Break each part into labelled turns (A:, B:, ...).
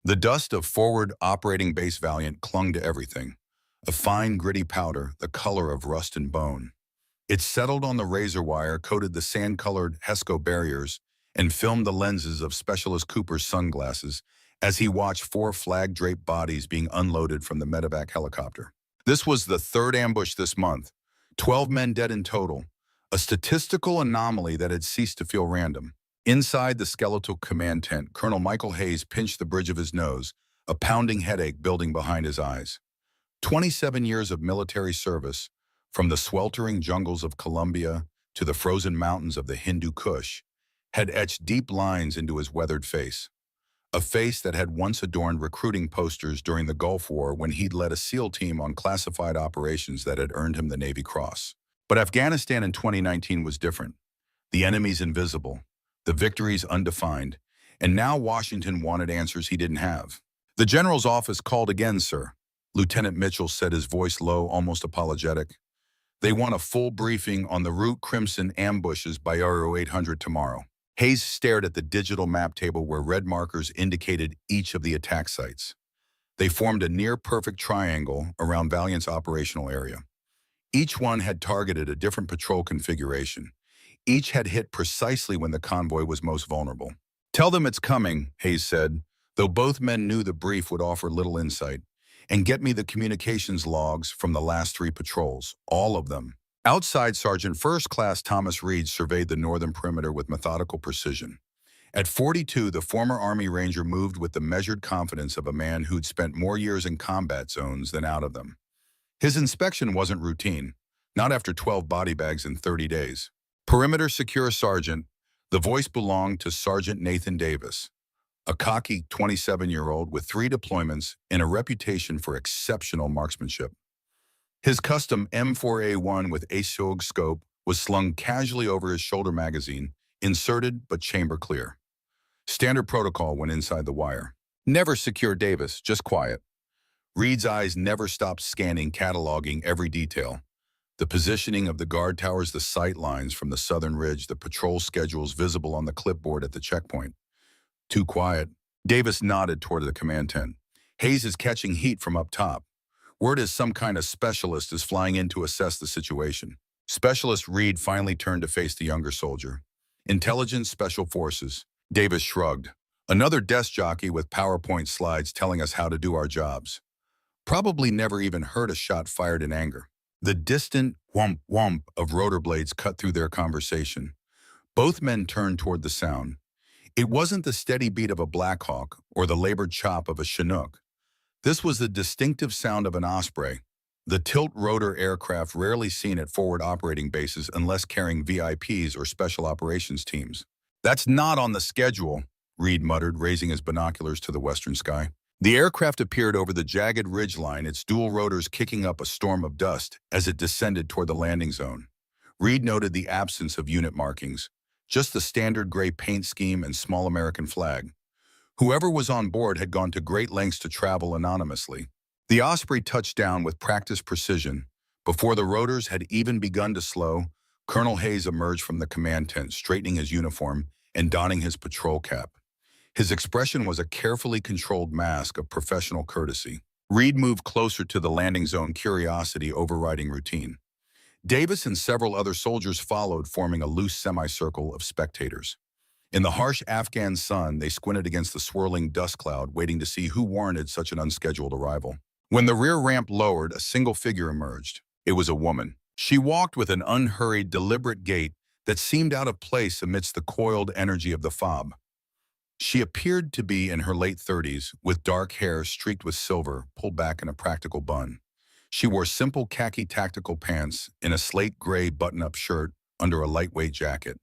A: The dust of forward operating base Valiant clung to everything, a fine, gritty powder, the color of rust and bone. It settled on the razor wire, coated the sand-colored HESCO barriers, and filmed the lenses of Specialist Cooper's sunglasses as he watched four flag-draped bodies being unloaded from the medevac helicopter. This was the third ambush this month, 12 men dead in total, a statistical anomaly that had ceased to feel random. Inside the skeletal command tent, Colonel Michael Hayes pinched the bridge of his nose, a pounding headache building behind his eyes. 27 years of military service, from the sweltering jungles of Colombia to the frozen mountains of the Hindu Kush, had etched deep lines into his weathered face. A face that had once adorned recruiting posters during the Gulf War when he'd led a SEAL team on classified operations that had earned him the Navy Cross. But Afghanistan in 2019 was different. The enemy's invisible, the victories undefined, and now Washington wanted answers he didn't have. "The general's office called again, sir," Lieutenant Mitchell said, his voice low, almost apologetic. "They want a full briefing on the Route Crimson ambushes by Aero 800 tomorrow." Hayes stared at the digital map table where red markers indicated each of the attack sites. They formed a near-perfect triangle around Valiant's operational area. Each one had targeted a different patrol configuration. Each had hit precisely when the convoy was most vulnerable. "Tell them it's coming," Hayes said, though both men knew the brief would offer little insight. "And get me the communications logs from the last three patrols, all of them." Outside, Sergeant First Class Thomas Reed surveyed the northern perimeter with methodical precision. At 42, the former Army Ranger moved with the measured confidence of a man who'd spent more years in combat zones than out of them. His inspection wasn't routine, not after 12 body bags in 30 days. "Perimeter secure, Sergeant." The voice belonged to Sergeant Nathan Davis, a cocky 27-year-old with 3 deployments and a reputation for exceptional marksmanship. His custom M4A1 with ASOG scope was slung casually over his shoulder magazine, inserted but chamber clear. Standard protocol when inside the wire. "Never secure, Davis, just quiet." Reed's eyes never stopped scanning, cataloging every detail. The positioning of the guard towers, the sight lines from the southern ridge, the patrol schedules visible on the clipboard at the checkpoint. "Too quiet." Davis nodded toward the command tent. "Hayes is catching heat from up top. Word is some kind of specialist is flying in to assess the situation." Specialist Reed finally turned to face the younger soldier. "Intelligence Special Forces." Davis shrugged. "Another desk jockey with PowerPoint slides telling us how to do our jobs. Probably never even heard a shot fired in anger." The distant whump whump of rotor blades cut through their conversation. Both men turned toward the sound. It wasn't the steady beat of a Blackhawk or the labored chop of a Chinook. This was the distinctive sound of an Osprey, the tilt-rotor aircraft rarely seen at forward operating bases unless carrying VIPs or special operations teams. "That's not on the schedule," Reed muttered, raising his binoculars to the western sky. The aircraft appeared over the jagged ridgeline, its dual rotors kicking up a storm of dust as it descended toward the landing zone. Reed noted the absence of unit markings, just the standard gray paint scheme and small American flag. Whoever was on board had gone to great lengths to travel anonymously. The Osprey touched down with practiced precision. Before the rotors had even begun to slow, Colonel Hayes emerged from the command tent, straightening his uniform and donning his patrol cap. His expression was a carefully controlled mask of professional courtesy. Reed moved closer to the landing zone, curiosity overriding routine. Davis and several other soldiers followed, forming a loose semicircle of spectators. In the harsh Afghan sun, they squinted against the swirling dust cloud, waiting to see who warranted such an unscheduled arrival. When the rear ramp lowered, a single figure emerged. It was a woman. She walked with an unhurried, deliberate gait that seemed out of place amidst the coiled energy of the fob. She appeared to be in her late 30s, with dark hair streaked with silver, pulled back in a practical bun. She wore simple khaki tactical pants and a slate gray button-up shirt under a lightweight jacket.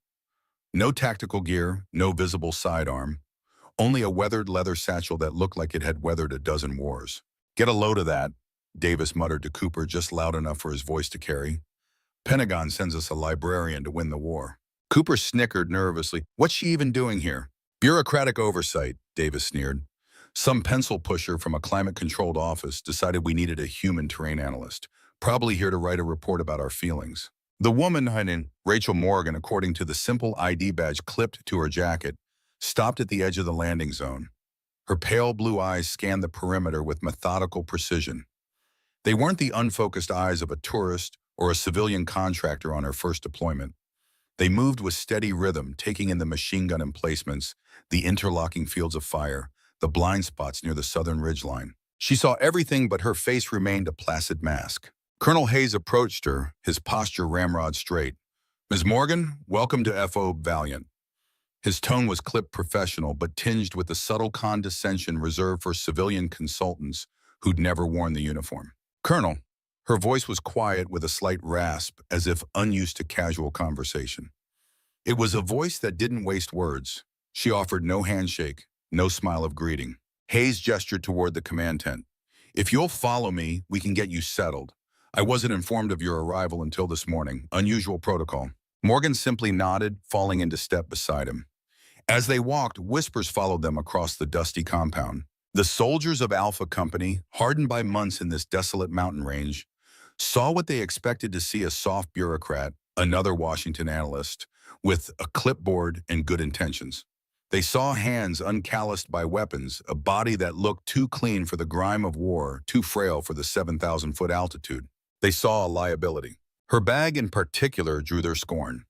A: No tactical gear, no visible sidearm, only a weathered leather satchel that looked like it had weathered a dozen wars. "Get a load of that," Davis muttered to Cooper, just loud enough for his voice to carry. "Pentagon sends us a librarian to win the war." Cooper snickered nervously. "What's she even doing here?" "Bureaucratic oversight," Davis sneered. "Some pencil pusher from a climate-controlled office decided we needed a human terrain analyst, probably here to write a report about our feelings." The woman, Rachel Morgan, according to the simple ID badge clipped to her jacket, stopped at the edge of the landing zone. Her pale blue eyes scanned the perimeter with methodical precision. They weren't the unfocused eyes of a tourist or a civilian contractor on her first deployment. They moved with steady rhythm, taking in the machine gun emplacements, the interlocking fields of fire, the blind spots near the southern ridgeline. She saw everything, but her face remained a placid mask. Colonel Hayes approached her, his posture ramrod straight. "Ms. Morgan, welcome to FO Valiant." His tone was clipped professional, but tinged with the subtle condescension reserved for civilian consultants who'd never worn the uniform. "Colonel," her voice was quiet with a slight rasp, as if unused to casual conversation. It was a voice that didn't waste words. She offered no handshake, no smile of greeting. Hayes gestured toward the command tent. "If you'll follow me, we can get you settled. I wasn't informed of your arrival until this morning. Unusual protocol." Morgan simply nodded, falling into step beside him. As they walked, whispers followed them across the dusty compound. The soldiers of Alpha Company, hardened by months in this desolate mountain range, saw what they expected to see: a soft bureaucrat, another Washington analyst, with a clipboard and good intentions. They saw hands uncalloused by weapons, a body that looked too clean for the grime of war, too frail for the 7,000-foot altitude. They saw a liability. Her bag in particular drew their scorn.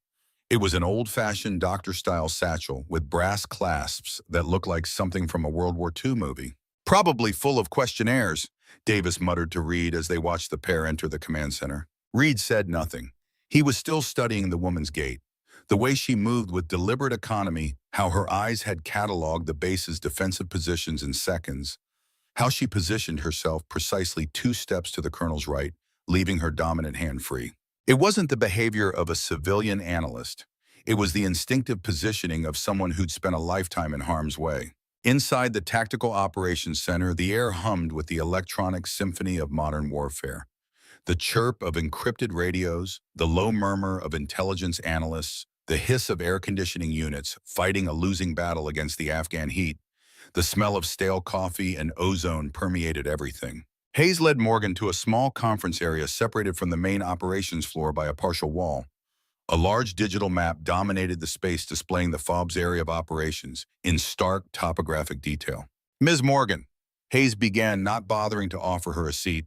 A: It was an old-fashioned doctor-style satchel with brass clasps that looked like something from a World War II movie. "Probably full of questionnaires," Davis muttered to Reed as they watched the pair enter the command center. Reed said nothing. He was still studying the woman's gait, the way she moved with deliberate economy, how her eyes had cataloged the base's defensive positions in seconds, how she positioned herself precisely 2 steps to the colonel's right, leaving her dominant hand free. It wasn't the behavior of a civilian analyst. It was the instinctive positioning of someone who'd spent a lifetime in harm's way. Inside the Tactical Operations Center, the air hummed with the electronic symphony of modern warfare. The chirp of encrypted radios, the low murmur of intelligence analysts, the hiss of air conditioning units fighting a losing battle against the Afghan heat. The smell of stale coffee and ozone permeated everything. Hayes led Morgan to a small conference area separated from the main operations floor by a partial wall. A large digital map dominated the space, displaying the FOB's area of operations in stark topographic detail. "Ms. Morgan," Hayes began, not bothering to offer her a seat,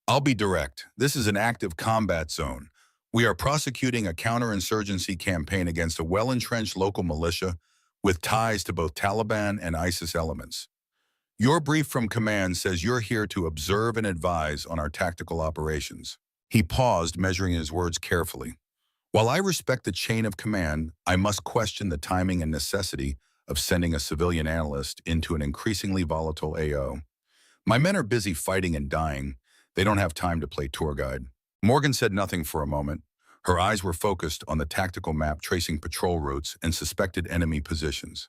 A: "I'll be direct. This is an active combat zone. We are prosecuting a counterinsurgency campaign against a well-entrenched local militia with ties to both Taliban and ISIS elements. Your brief from command says you're here to observe and advise on our tactical operations." He paused, measuring his words carefully. "While I respect the chain of command, I must question the timing and necessity of sending a civilian analyst into an increasingly volatile AO. My men are busy fighting and dying. They don't have time to play tour guide." Morgan said nothing for a moment. Her eyes were focused on the tactical map tracing patrol routes and suspected enemy positions.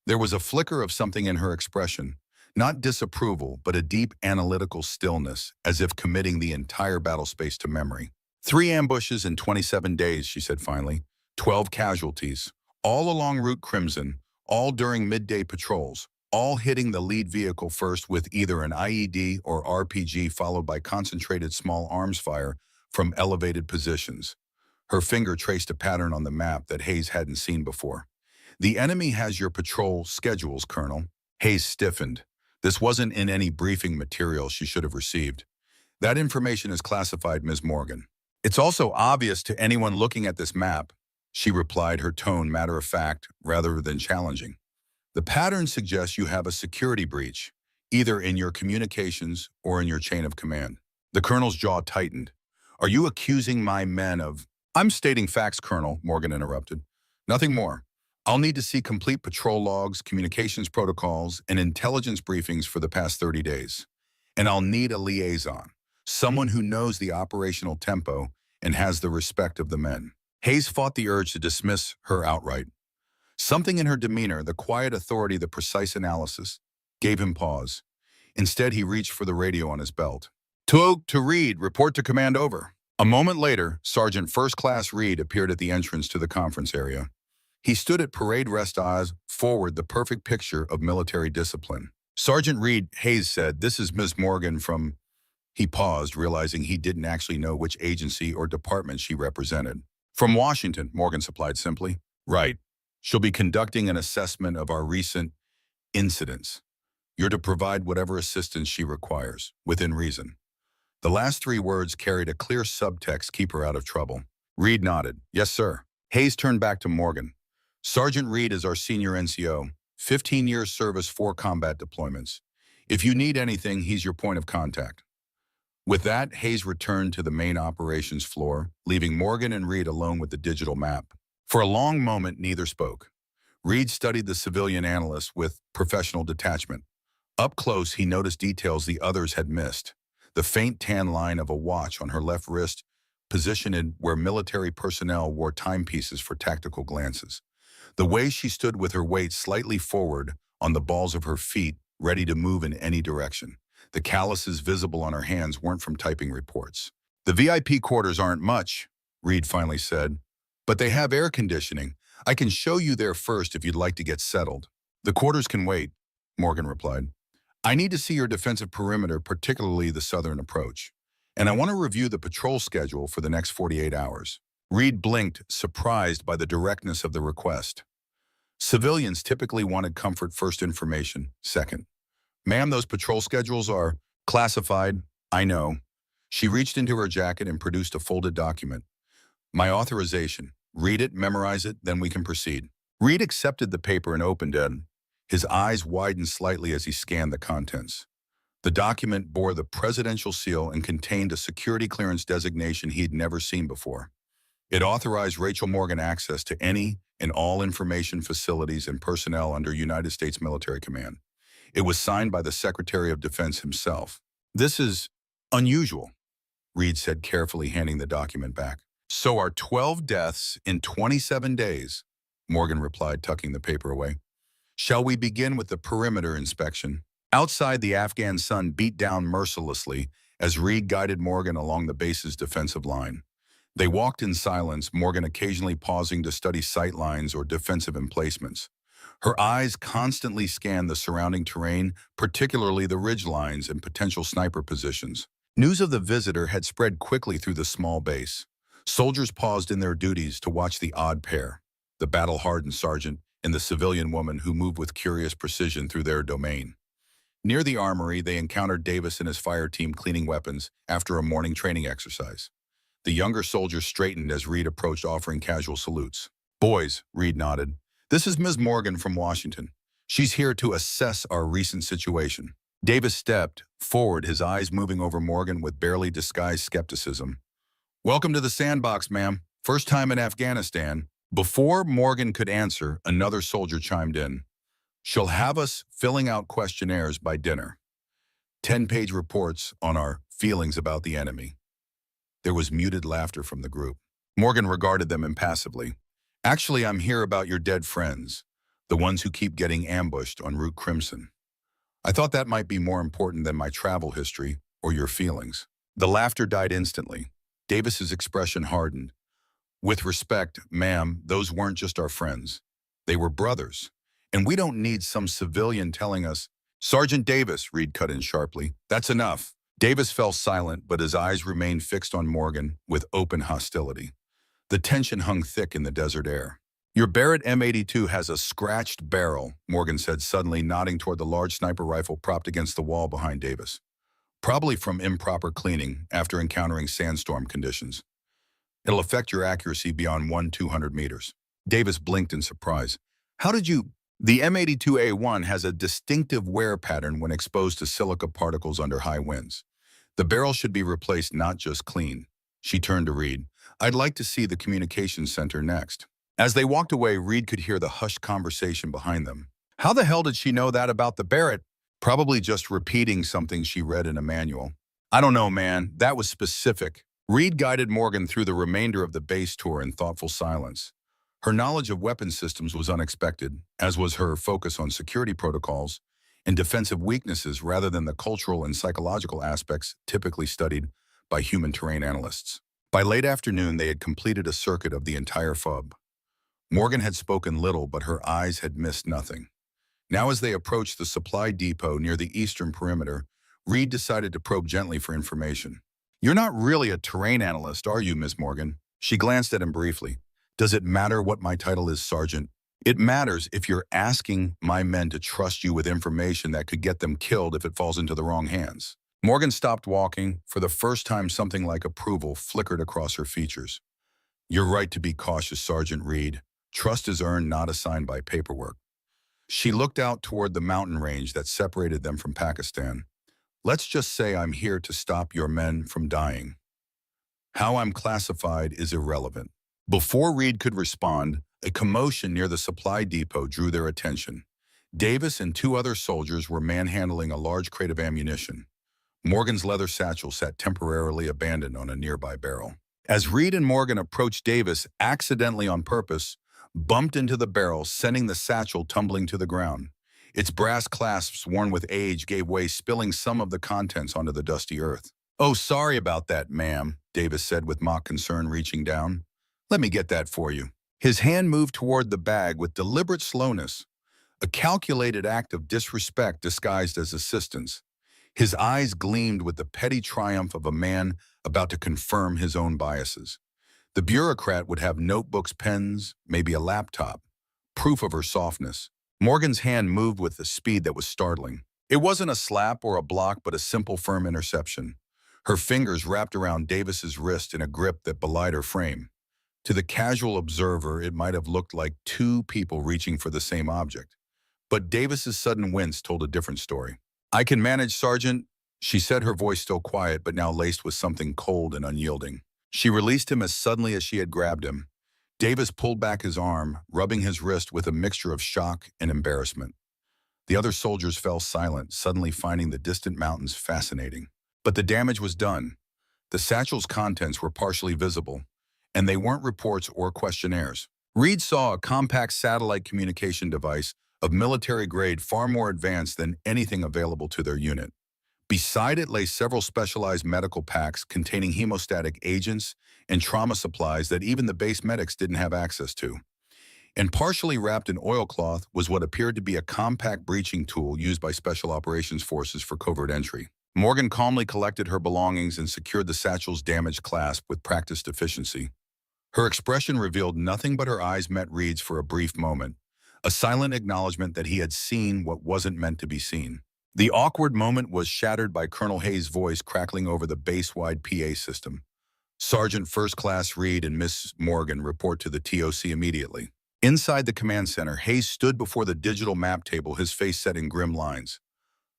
A: There was a flicker of something in her expression, not disapproval, but a deep analytical stillness, as if committing the entire battle space to memory. 3 ambushes in 27 days, she said finally. 12 casualties, all along Route Crimson, all during midday patrols, all hitting the lead vehicle first with either an IED or RPG, followed by concentrated small arms fire from elevated positions. Her finger traced a pattern on the map that Hayes hadn't seen before. "The enemy has your patrol schedules, Colonel." Hayes stiffened. This wasn't in any briefing material she should have received. "That information is classified, Ms. Morgan." "It's also obvious to anyone looking at this map," she replied, her tone matter-of-fact rather than challenging. "The pattern suggests you have a security breach, either in your communications or in your chain of command." The colonel's jaw tightened. "Are you accusing my men of—" "I'm stating facts, Colonel," Morgan interrupted. "Nothing more. I'll need to see complete patrol logs, communications protocols, and intelligence briefings for the past 30 days. And I'll need a liaison, someone who knows the operational tempo and has the respect of the men." Hayes fought the urge to dismiss her outright. Something in her demeanor, the quiet authority, the precise analysis, gave him pause. Instead, he reached for the radio on his belt. To Reed, report to command over." A moment later, Sergeant First Class Reed appeared at the entrance to the conference area. He stood at parade rest eyes forward, the perfect picture of military discipline. "Sergeant Reed," Hayes said, "this is Ms. Morgan from—" He paused, realizing he didn't actually know which agency or department she represented. "From Washington," Morgan supplied simply. "Right. She'll be conducting an assessment of our recent incidents." You're to provide whatever assistance she requires, within reason. The last three words carried a clear subtext, keep her out of trouble. Reed nodded. Yes, sir. Hayes turned back to Morgan. Sergeant Reed is our senior NCO. 15 years service, 4 combat deployments. If you need anything, he's your point of contact. With that, Hayes returned to the main operations floor, leaving Morgan and Reed alone with the digital map. For a long moment, neither spoke. Reed studied the civilian analyst with professional detachment. Up close, he noticed details the others had missed. The faint tan line of a watch on her left wrist, positioned where military personnel wore timepieces for tactical glances. The way she stood with her weight slightly forward on the balls of her feet, ready to move in any direction. The calluses visible on her hands weren't from typing reports. The VIP quarters aren't much, Reed finally said, but they have air conditioning. I can show you there first if you'd like to get settled. The quarters can wait, Morgan replied. I need to see your defensive perimeter, particularly the southern approach. And I want to review the patrol schedule for the next 48 hours. Reed blinked, surprised by the directness of the request. Civilians typically wanted comfort first, information second. Ma'am, those patrol schedules are classified. I know. She reached into her jacket and produced a folded document. My authorization. Read it, memorize it, then we can proceed. Reed accepted the paper and opened it. His eyes widened slightly as he scanned the contents. The document bore the presidential seal and contained a security clearance designation he'd never seen before. It authorized Rachel Morgan access to any and all information facilities and personnel under United States Military Command. It was signed by the Secretary of Defense himself. This is unusual, Reed said, carefully handing the document back. So are 12 deaths in 27 days, Morgan replied, tucking the paper away. Shall we begin with the perimeter inspection? Outside, the Afghan sun beat down mercilessly as Reed guided Morgan along the base's defensive line. They walked in silence, Morgan occasionally pausing to study sight lines or defensive emplacements. Her eyes constantly scanned the surrounding terrain, particularly the ridge lines and potential sniper positions. News of the visitor had spread quickly through the small base. Soldiers paused in their duties to watch the odd pair, the battle-hardened sergeant and the civilian woman who moved with curious precision through their domain. Near the armory, they encountered Davis and his fire team cleaning weapons after a morning training exercise. The younger soldiers straightened as Reed approached, offering casual salutes. Boys, Reed nodded. This is Ms. Morgan from Washington. She's here to assess our recent situation. Davis stepped forward, his eyes moving over Morgan with barely disguised skepticism. Welcome to the sandbox, ma'am. First time in Afghanistan. Before Morgan could answer, another soldier chimed in. She'll have us filling out questionnaires by dinner. 10-page reports on our feelings about the enemy. There was muted laughter from the group. Morgan regarded them impassively. Actually, I'm here about your dead friends, the ones who keep getting ambushed en route Crimson. I thought that might be more important than my travel history or your feelings. The laughter died instantly. Davis's expression hardened. With respect, ma'am, those weren't just our friends. They were brothers. And we don't need some civilian telling us, Sergeant Davis, Reed cut in sharply. That's enough. Davis fell silent, but his eyes remained fixed on Morgan with open hostility. The tension hung thick in the desert air. Your Barrett M82 has a scratched barrel, Morgan said, suddenly nodding toward the large sniper rifle propped against the wall behind Davis. Probably from improper cleaning after encountering sandstorm conditions. It'll affect your accuracy beyond 200 meters. Davis blinked in surprise. How did you... The M82A1 has a distinctive wear pattern when exposed to silica particles under high winds. The barrel should be replaced, not just cleaned. She turned to Reed. I'd like to see the communications center next. As they walked away, Reed could hear the hushed conversation behind them. How the hell did she know that about the Barrett? Probably just repeating something she read in a manual. I don't know, man. That was specific. Reed guided Morgan through the remainder of the base tour in thoughtful silence. Her knowledge of weapon systems was unexpected, as was her focus on security protocols and defensive weaknesses rather than the cultural and psychological aspects typically studied by human terrain analysts. By late afternoon, they had completed a circuit of the entire FUB. Morgan had spoken little, but her eyes had missed nothing. Now, as they approached the supply depot near the eastern perimeter, Reed decided to probe gently for information. You're not really a terrain analyst, are you, Miss Morgan? She glanced at him briefly. Does it matter what my title is, Sergeant? It matters if you're asking my men to trust you with information that could get them killed if it falls into the wrong hands. Morgan stopped walking. For the first time, something like approval flickered across her features. You're right to be cautious, Sergeant Reed. Trust is earned, not assigned by paperwork. She looked out toward the mountain range that separated them from Pakistan. Let's just say I'm here to stop your men from dying. How I'm classified is irrelevant. Before Reed could respond, a commotion near the supply depot drew their attention. Davis and two other soldiers were manhandling a large crate of ammunition. Morgan's leather satchel sat temporarily abandoned on a nearby barrel. As Reed and Morgan approached, Davis, accidentally on purpose, bumped into the barrel, sending the satchel tumbling to the ground. Its brass clasps, worn with age, gave way, spilling some of the contents onto the dusty earth. "Oh, sorry about that, ma'am," Davis said with mock concern, reaching down. "Let me get that for you." His hand moved toward the bag with deliberate slowness, a calculated act of disrespect disguised as assistance. His eyes gleamed with the petty triumph of a man about to confirm his own biases. The bureaucrat would have notebooks, pens, maybe a laptop, proof of her softness. Morgan's hand moved with a speed that was startling. It wasn't a slap or a block, but a simple, firm interception. Her fingers wrapped around Davis's wrist in a grip that belied her frame. To the casual observer, it might have looked like two people reaching for the same object. But Davis's sudden wince told a different story. "I can manage, Sergeant," she said, her voice still quiet but now laced with something cold and unyielding. She released him as suddenly as she had grabbed him. Davis pulled back his arm, rubbing his wrist with a mixture of shock and embarrassment. The other soldiers fell silent, suddenly finding the distant mountains fascinating. But the damage was done. The satchel's contents were partially visible, and they weren't reports or questionnaires. Reed saw a compact satellite communication device of military grade, far more advanced than anything available to their unit. Beside it lay several specialized medical packs containing hemostatic agents and trauma supplies that even the base medics didn't have access to. And partially wrapped in oilcloth was what appeared to be a compact breaching tool used by Special Operations Forces for covert entry. Morgan calmly collected her belongings and secured the satchel's damaged clasp with practiced efficiency. Her expression revealed nothing, but her eyes met Reed's for a brief moment, a silent acknowledgement that he had seen what wasn't meant to be seen. The awkward moment was shattered by Colonel Hayes' voice crackling over the base-wide PA system. "Sergeant First Class Reed and Miss Morgan report to the TOC immediately." Inside the command center, Hayes stood before the digital map table, his face set in grim lines.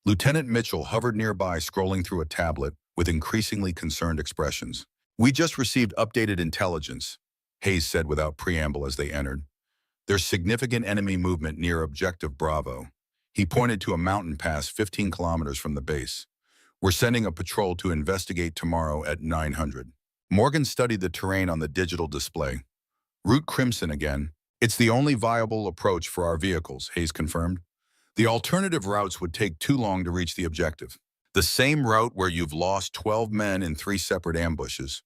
A: Lieutenant Mitchell hovered nearby, scrolling through a tablet with increasingly concerned expressions. "We just received updated intelligence," Hayes said without preamble as they entered. "There's significant enemy movement near Objective Bravo." He pointed to a mountain pass 15 kilometers from the base. "We're sending a patrol to investigate tomorrow at 900. Morgan studied the terrain on the digital display. "Route Crimson again. It's the only viable approach for our vehicles," Hayes confirmed. "The alternative routes would take too long to reach the objective." "The same route where you've lost 12 men in 3 separate ambushes,"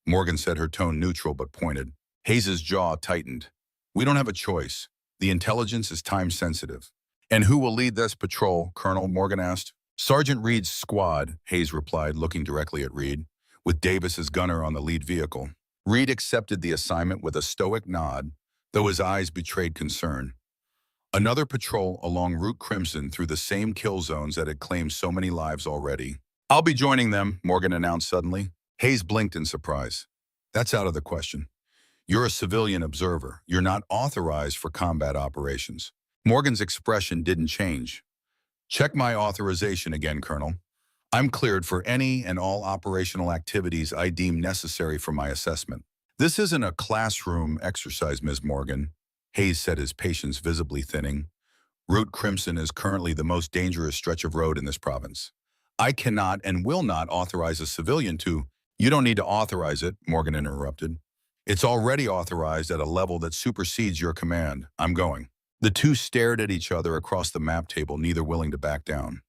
A: Morgan said, her tone neutral but pointed. Hayes' jaw tightened. "We don't have a choice. The intelligence is time-sensitive." "And who will lead this patrol, Colonel?" Morgan asked. "Sergeant Reed's squad," Hayes replied, looking directly at Reed, with Davis as gunner on the lead vehicle. Reed accepted the assignment with a stoic nod, though his eyes betrayed concern. Another patrol along Route Crimson through the same kill zones that had claimed so many lives already. "I'll be joining them," Morgan announced suddenly. Hayes blinked in surprise. "That's out of the question. You're a civilian observer. You're not authorized for combat operations." Morgan's expression didn't change. "Check my authorization again, Colonel. I'm cleared for any and all operational activities I deem necessary for my assessment." "This isn't a classroom exercise, Ms. Morgan," Hayes said, his patience visibly thinning. "Route Crimson is currently the most dangerous stretch of road in this province. I cannot and will not authorize a civilian to—" "You don't need to authorize it," Morgan interrupted. "It's already authorized at a level that supersedes your command. I'm going." The two stared at each other across the map table, neither willing to back down.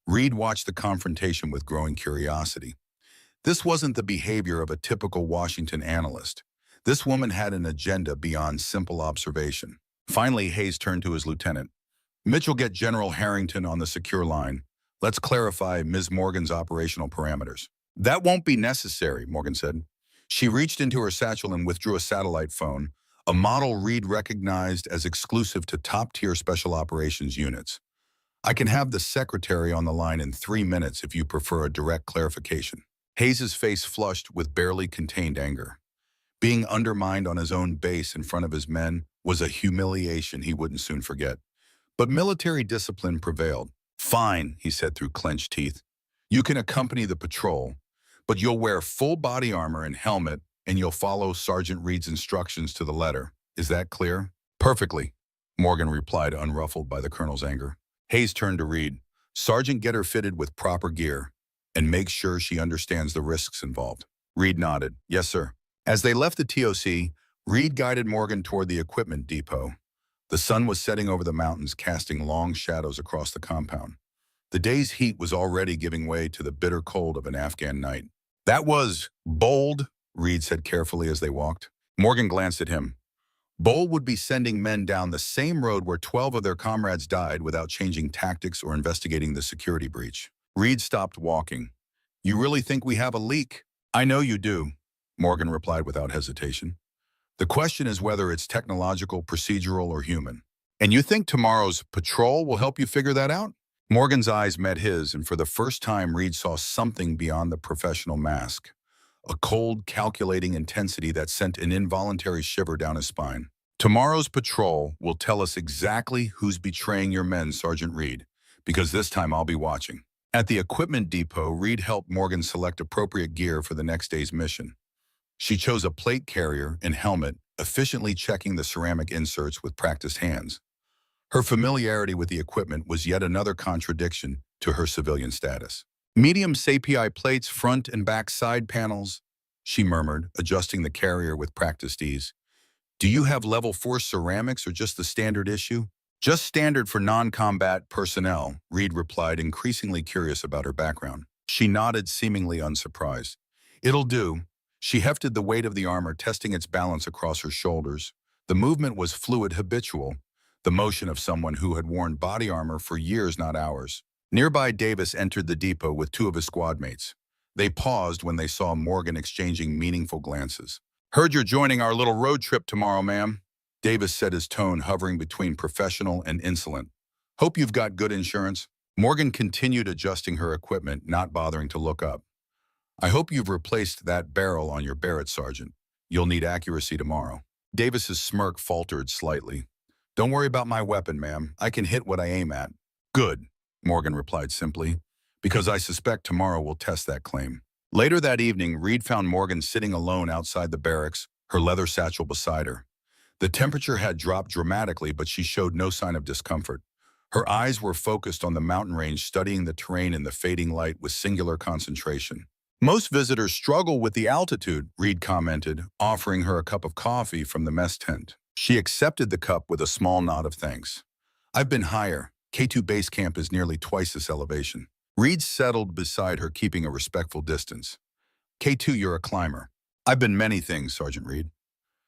A: Reed watched the confrontation with growing curiosity. This wasn't the behavior of a typical Washington analyst. This woman had an agenda beyond simple observation. Finally, Hayes turned to his lieutenant. "Mitchell, get General Harrington on the secure line. Let's clarify Ms. Morgan's operational parameters." "That won't be necessary," Morgan said. She reached into her satchel and withdrew a satellite phone, a model Reed recognized as exclusive to top-tier special operations units. I can have the secretary on the line in 3 minutes if you prefer a direct clarification. Hayes's face flushed with barely contained anger. Being undermined on his own base in front of his men was a humiliation he wouldn't soon forget. But military discipline prevailed. Fine, he said through clenched teeth. You can accompany the patrol, but you'll wear full body armor and helmet, and you'll follow Sergeant Reed's instructions to the letter. Is that clear? Perfectly, Morgan replied, unruffled by the colonel's anger. Hayes turned to Reed. Sergeant, get her fitted with proper gear, and make sure she understands the risks involved. Reed nodded. Yes, sir. As they left the TOC, Reed guided Morgan toward the equipment depot. The sun was setting over the mountains, casting long shadows across the compound. The day's heat was already giving way to the bitter cold of an Afghan night. That was bold, Reed said carefully as they walked. Morgan glanced at him. Bold would be sending men down the same road where 12 of their comrades died without changing tactics or investigating the security breach. Reed stopped walking. You really think we have a leak? I know you do, Morgan replied without hesitation. The question is whether it's technological, procedural, or human. And you think tomorrow's patrol will help you figure that out? Morgan's eyes met his, and for the first time, Reed saw something beyond the professional mask. A cold, calculating intensity that sent an involuntary shiver down his spine. Tomorrow's patrol will tell us exactly who's betraying your men, Sergeant Reed, because this time I'll be watching. At the equipment depot, Reed helped Morgan select appropriate gear for the next day's mission. She chose a plate carrier and helmet, efficiently checking the ceramic inserts with practiced hands. Her familiarity with the equipment was yet another contradiction to her civilian status. Medium SAPI plates, front and back side panels, she murmured, adjusting the carrier with practiced ease. Do you have level 4 ceramics or just the standard issue? Just standard for non-combat personnel, Reed replied, increasingly curious about her background. She nodded, seemingly unsurprised. It'll do. She hefted the weight of the armor, testing its balance across her shoulders. The movement was fluid, habitual, the motion of someone who had worn body armor for years, not hours. Nearby, Davis entered the depot with 2 of his squad mates. They paused when they saw Morgan exchanging meaningful glances. Heard you're joining our little road trip tomorrow, ma'am. Davis said, his tone hovering between professional and insolent. Hope you've got good insurance. Morgan continued adjusting her equipment, not bothering to look up. I hope you've replaced that barrel on your Barrett, Sergeant. You'll need accuracy tomorrow. Davis's smirk faltered slightly. Don't worry about my weapon, ma'am. I can hit what I aim at. Good, Morgan replied simply, because I suspect tomorrow will test that claim. Later that evening, Reed found Morgan sitting alone outside the barracks, her leather satchel beside her. The temperature had dropped dramatically, but she showed no sign of discomfort. Her eyes were focused on the mountain range, studying the terrain in the fading light with singular concentration. Most visitors struggle with the altitude, Reed commented, offering her a cup of coffee from the mess tent. She accepted the cup with a small nod of thanks. I've been higher. K2 base camp is nearly twice this elevation. Reed settled beside her, keeping a respectful distance. K2, you're a climber. I've been many things, Sergeant Reed.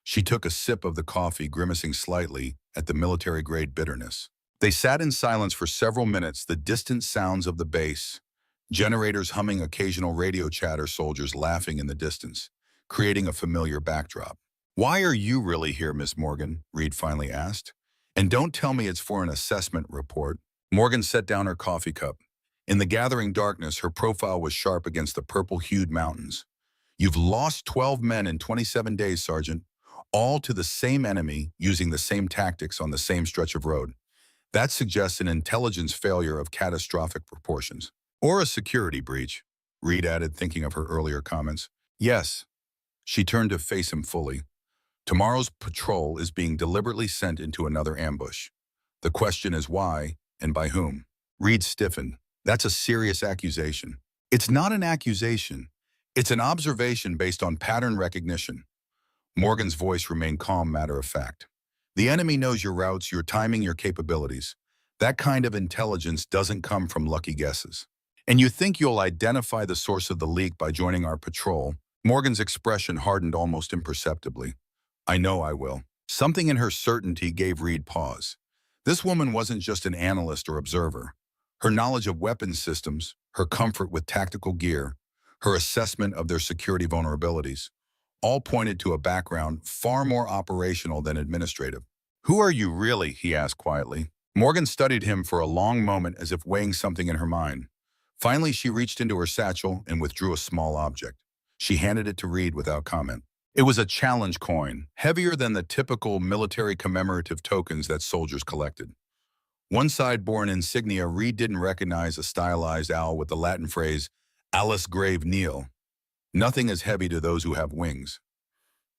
A: She took a sip of the coffee, grimacing slightly at the military-grade bitterness. They sat in silence for several minutes, the distant sounds of the base, generators humming, occasional radio chatter, soldiers laughing in the distance, creating a familiar backdrop. Why are you really here, Miss Morgan? Reed finally asked. And don't tell me it's for an assessment report. Morgan set down her coffee cup. In the gathering darkness, her profile was sharp against the purple-hued mountains. You've lost 12 men in 27 days, Sergeant, all to the same enemy, using the same tactics on the same stretch of road. That suggests an intelligence failure of catastrophic proportions. Or a security breach, Reed added, thinking of her earlier comments. Yes. She turned to face him fully. Tomorrow's patrol is being deliberately sent into another ambush. The question is why and by whom? Reed stiffened. That's a serious accusation. It's not an accusation. It's an observation based on pattern recognition. Morgan's voice remained calm, matter of fact. The enemy knows your routes, your timing, your capabilities. That kind of intelligence doesn't come from lucky guesses. And you think you'll identify the source of the leak by joining our patrol? Morgan's expression hardened almost imperceptibly. I know I will. Something in her certainty gave Reed pause. This woman wasn't just an analyst or observer. Her knowledge of weapons systems, her comfort with tactical gear, her assessment of their security vulnerabilities, All pointed to a background far more operational than administrative. "Who are you really?" he asked quietly. Morgan studied him for a long moment as if weighing something in her mind. Finally, she reached into her satchel and withdrew a small object. She handed it to Reed without comment. It was a challenge coin, heavier than the typical military commemorative tokens that soldiers collected. One side bore an insignia Reed didn't recognize, a stylized owl with the Latin phrase, Alice Grave Kneel. Nothing is heavy to those who have wings.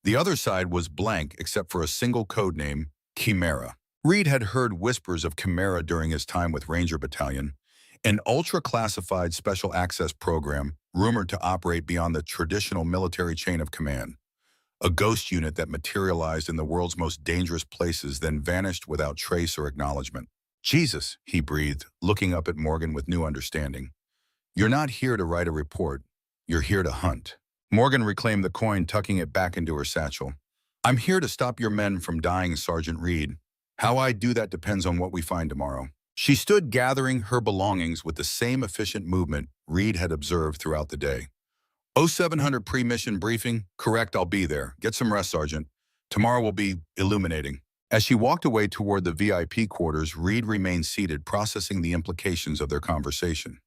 A: The other side was blank except for a single code name, Chimera. Reed had heard whispers of Chimera during his time with Ranger Battalion, an ultra-classified special access program rumored to operate beyond the traditional military chain of command. A ghost unit that materialized in the world's most dangerous places, then vanished without trace or acknowledgement. "Jesus," he breathed, looking up at Morgan with new understanding. "You're not here to write a report. You're here to hunt." Morgan reclaimed the coin, tucking it back into her satchel. "I'm here to stop your men from dying, Sergeant Reed. How I do that depends on what we find tomorrow." She stood gathering her belongings with the same efficient movement Reed had observed throughout the day. 0700 pre-mission briefing. Correct, I'll be there. Get some rest, Sergeant. Tomorrow will be illuminating. As she walked away toward the VIP quarters, Reed remained seated, processing the implications of their conversation.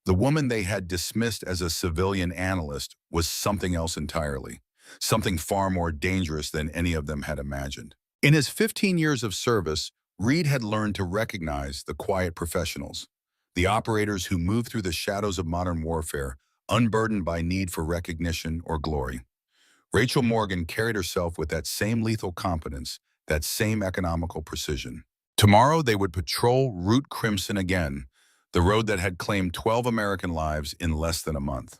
A: The woman they had dismissed as a civilian analyst was something else entirely, something far more dangerous than any of them had imagined. In his 15 years of service, Reed had learned to recognize the quiet professionals, the operators who move through the shadows of modern warfare, unburdened by need for recognition or glory. Rachel Morgan carried herself with that same lethal competence, that same economical precision. Tomorrow they would patrol Route Crimson again, the road that had claimed 12 American lives in less than a month.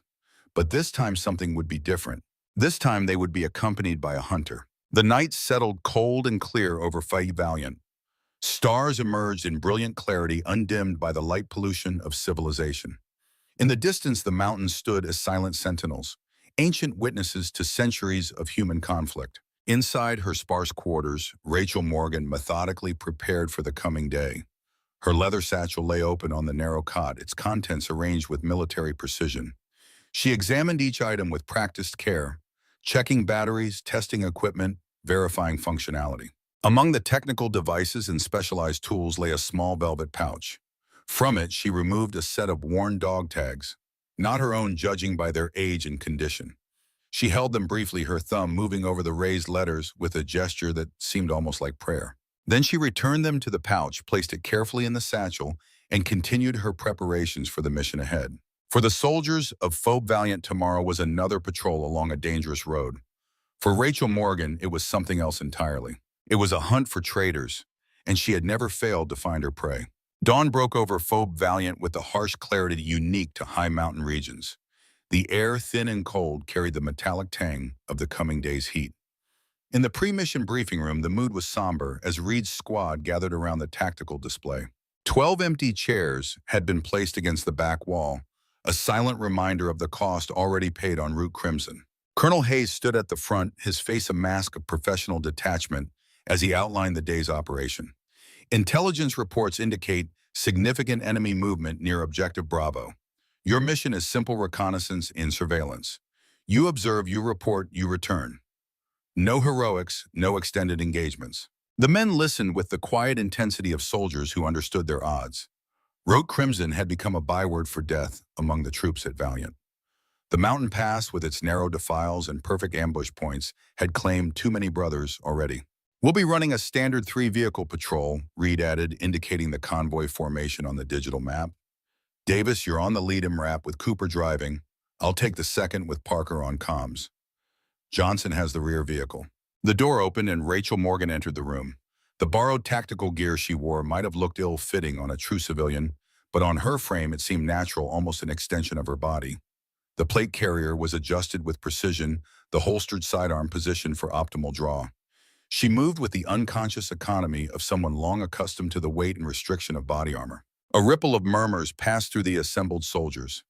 A: But this time something would be different. This time they would be accompanied by a hunter. The night settled cold and clear over Faye Valiant. Stars emerged in brilliant clarity, undimmed by the light pollution of civilization. In the distance, the mountains stood as silent sentinels, ancient witnesses to centuries of human conflict. Inside her sparse quarters, Rachel Morgan methodically prepared for the coming day. Her leather satchel lay open on the narrow cot, its contents arranged with military precision. She examined each item with practiced care, checking batteries, testing equipment, verifying functionality. Among the technical devices and specialized tools lay a small velvet pouch. From it, she removed a set of worn dog tags, not her own judging by their age and condition. She held them briefly, her thumb moving over the raised letters with a gesture that seemed almost like prayer. Then she returned them to the pouch, placed it carefully in the satchel, and continued her preparations for the mission ahead. For the soldiers of Phobe Valiant, tomorrow was another patrol along a dangerous road. For Rachel Morgan, it was something else entirely. It was a hunt for traitors, and she had never failed to find her prey. Dawn broke over Phobe Valiant with the harsh clarity unique to high mountain regions. The air, thin and cold, carried the metallic tang of the coming day's heat. In the pre-mission briefing room, the mood was somber as Reed's squad gathered around the tactical display. 12 empty chairs had been placed against the back wall, a silent reminder of the cost already paid on Route Crimson. Colonel Hayes stood at the front, his face a mask of professional detachment, as he outlined the day's operation. Intelligence reports indicate significant enemy movement near Objective Bravo. Your mission is simple reconnaissance and surveillance. You observe, you report, you return. No heroics, no extended engagements. The men listened with the quiet intensity of soldiers who understood their odds. Route Crimson had become a byword for death among the troops at Valiant. The mountain pass, with its narrow defiles and perfect ambush points, had claimed too many brothers already. We'll be running a standard 3-vehicle patrol, Reed added, indicating the convoy formation on the digital map. Davis, you're on the lead MRAP with Cooper driving. I'll take the second with Parker on comms. Johnson has the rear vehicle. The door opened and Rachel Morgan entered the room. The borrowed tactical gear she wore might have looked ill-fitting on a true civilian, but on her frame it seemed natural, almost an extension of her body. The plate carrier was adjusted with precision, the holstered sidearm positioned for optimal draw. She moved with the unconscious economy of someone long accustomed to the weight and restriction of body armor. A ripple of murmurs passed through the assembled soldiers.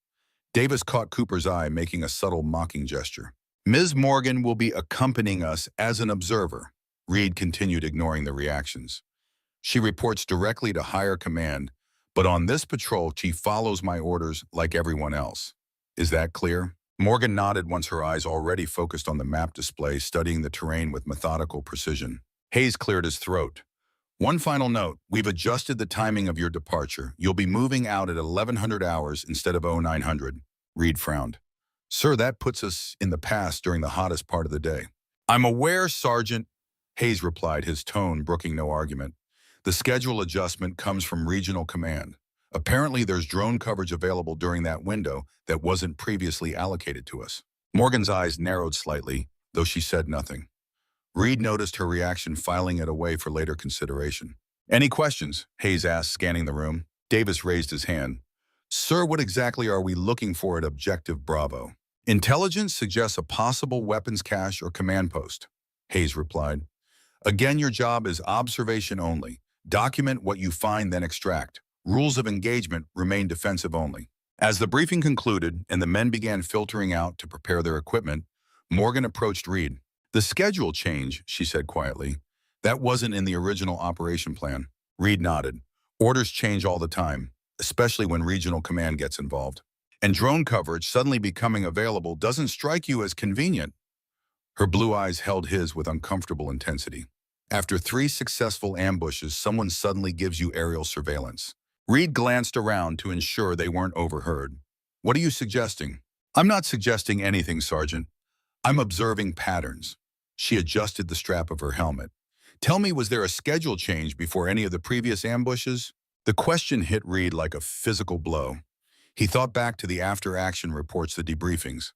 A: Davis caught Cooper's eye, making a subtle mocking gesture. Ms. Morgan will be accompanying us as an observer, Reed continued, ignoring the reactions. She reports directly to higher command, but on this patrol she follows my orders like everyone else. Is that clear? Morgan nodded once her eyes already focused on the map display, studying the terrain with methodical precision. Hayes cleared his throat. One final note, we've adjusted the timing of your departure. You'll be moving out at 1100 hours instead of 0900. Reed frowned. Sir, that puts us in the past during the hottest part of the day. I'm aware, Sergeant, Hayes replied, his tone brooking no argument. The schedule adjustment comes from regional command. Apparently, there's drone coverage available during that window that wasn't previously allocated to us. Morgan's eyes narrowed slightly, though she said nothing. Reed noticed her reaction, filing it away for later consideration. Any questions? Hayes asked, scanning the room. Davis raised his hand. Sir, what exactly are we looking for at Objective Bravo? Intelligence suggests a possible weapons cache or command post, Hayes replied. Again, your job is observation only. Document what you find, then extract. Rules of engagement remain defensive only. As the briefing concluded and the men began filtering out to prepare their equipment, Morgan approached Reed. The schedule change, she said quietly. That wasn't in the original operation plan. Reed nodded. Orders change all the time, especially when regional command gets involved. And drone coverage suddenly becoming available doesn't strike you as convenient. Her blue eyes held his with uncomfortable intensity. After 3 successful ambushes, someone suddenly gives you aerial surveillance. Reed glanced around to ensure they weren't overheard. What are you suggesting? I'm not suggesting anything, Sergeant. I'm observing patterns. She adjusted the strap of her helmet. Tell me, was there a schedule change before any of the previous ambushes? The question hit Reed like a physical blow. He thought back to the after-action reports, the debriefings.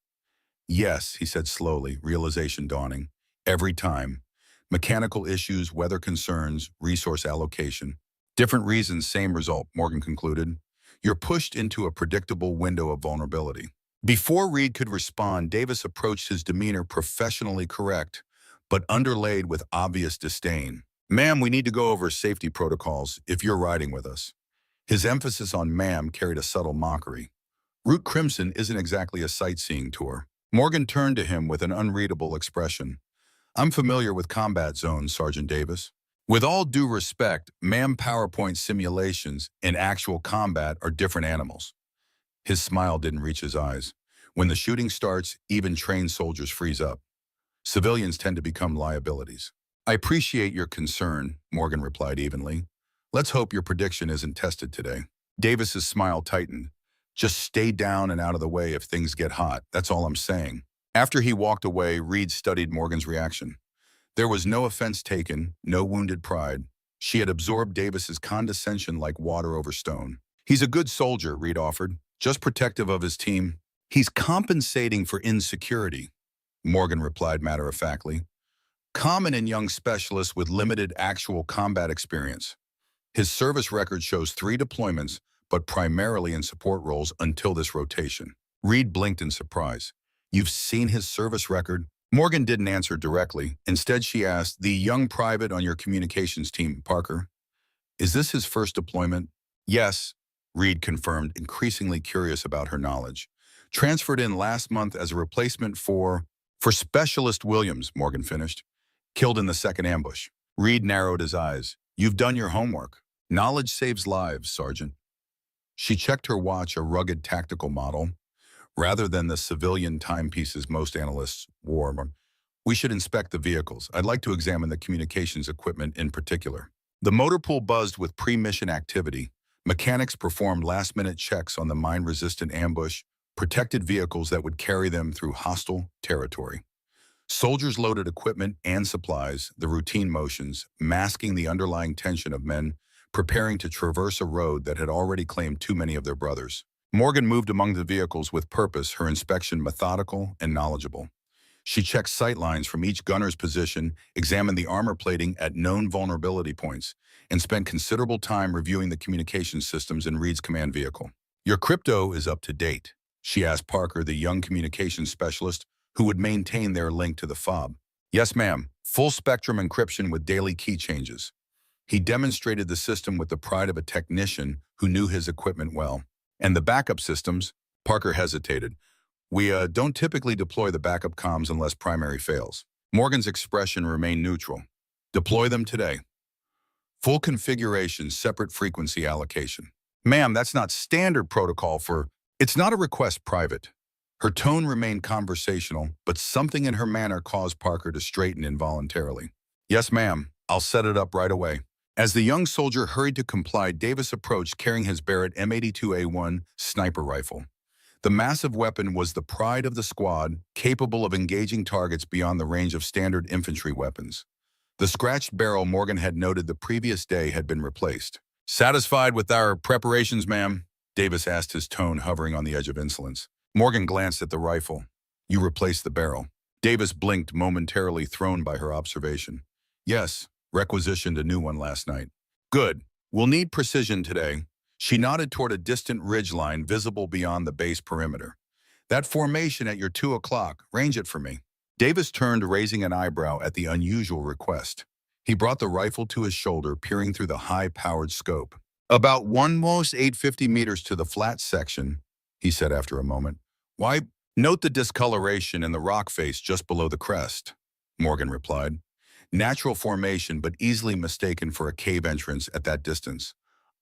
A: Yes, he said slowly, realization dawning. Every time. Mechanical issues, weather concerns, resource allocation. Different reasons, same result, Morgan concluded. You're pushed into a predictable window of vulnerability. Before Reed could respond, Davis approached, his demeanor professionally correct, but underlaid with obvious disdain. Ma'am, we need to go over safety protocols if you're riding with us. His emphasis on ma'am carried a subtle mockery. Route Crimson isn't exactly a sightseeing tour. Morgan turned to him with an unreadable expression. I'm familiar with combat zones, Sergeant Davis. With all due respect, ma'am, PowerPoint simulations and actual combat are different animals. His smile didn't reach his eyes. When the shooting starts, even trained soldiers freeze up. Civilians tend to become liabilities. I appreciate your concern, Morgan replied evenly. Let's hope your prediction isn't tested today. Davis's smile tightened. Just stay down and out of the way if things get hot, that's all I'm saying. After he walked away, Reed studied Morgan's reaction. There was no offense taken, no wounded pride. She had absorbed Davis's condescension like water over stone. He's a good soldier, Reed offered, just protective of his team. He's compensating for insecurity, Morgan replied matter-of-factly. Common in young specialists with limited actual combat experience. His service record shows 3 deployments, but primarily in support roles until this rotation. Reed blinked in surprise. You've seen his service record? Morgan didn't answer directly. Instead, she asked, the young private on your communications team, Parker, is this his first deployment? Yes, Reed confirmed, increasingly curious about her knowledge. Transferred in last month as a replacement for Specialist Williams, Morgan finished. Killed in the second ambush. Reed narrowed his eyes. You've done your homework. Knowledge saves lives, Sergeant. She checked her watch, a rugged tactical model, rather than the civilian timepieces most analysts wore. We should inspect the vehicles. I'd like to examine the communications equipment in particular. The motor pool buzzed with pre-mission activity. Mechanics performed last-minute checks on the mine-resistant ambush, protected vehicles that would carry them through hostile territory. Soldiers loaded equipment and supplies, the routine motions, masking the underlying tension of men preparing to traverse a road that had already claimed too many of their brothers. Morgan moved among the vehicles with purpose, her inspection methodical and knowledgeable. She checked sight lines from each gunner's position, examined the armor plating at known vulnerability points, and spent considerable time reviewing the communications systems in Reed's command vehicle. Your crypto is up to date, she asked Parker, the young communications specialist who would maintain their link to the fob. Yes, ma'am. Full spectrum encryption with daily key changes. He demonstrated the system with the pride of a technician who knew his equipment well. And the backup systems? Parker hesitated. We don't typically deploy the backup comms unless primary fails. Morgan's expression remained neutral. Deploy them today. Full configuration, separate frequency allocation. Ma'am, that's not standard protocol for... It's not a request private. Her tone remained conversational, but something in her manner caused Parker to straighten involuntarily. "Yes, ma'am. I'll set it up right away." As the young soldier hurried to comply, Davis approached carrying his Barrett M82A1 sniper rifle. The massive weapon was the pride of the squad, capable of engaging targets beyond the range of standard infantry weapons. The scratched barrel Morgan had noted the previous day had been replaced. "Satisfied with our preparations, ma'am?" Davis asked, his tone hovering on the edge of insolence. Morgan glanced at the rifle. "You replaced the barrel." Davis blinked, momentarily thrown by her observation. "Yes, requisitioned a new one last night." "Good. We'll need precision today." She nodded toward a distant ridgeline visible beyond the base perimeter. "That formation at your 2 o'clock, range it for me." Davis turned, raising an eyebrow at the unusual request. He brought the rifle to his shoulder, peering through the high-powered scope. "About 850 meters to the flat section," he said after a moment. "Why, note the discoloration in the rock face just below the crest," Morgan replied. "Natural formation, but easily mistaken for a cave entrance at that distance.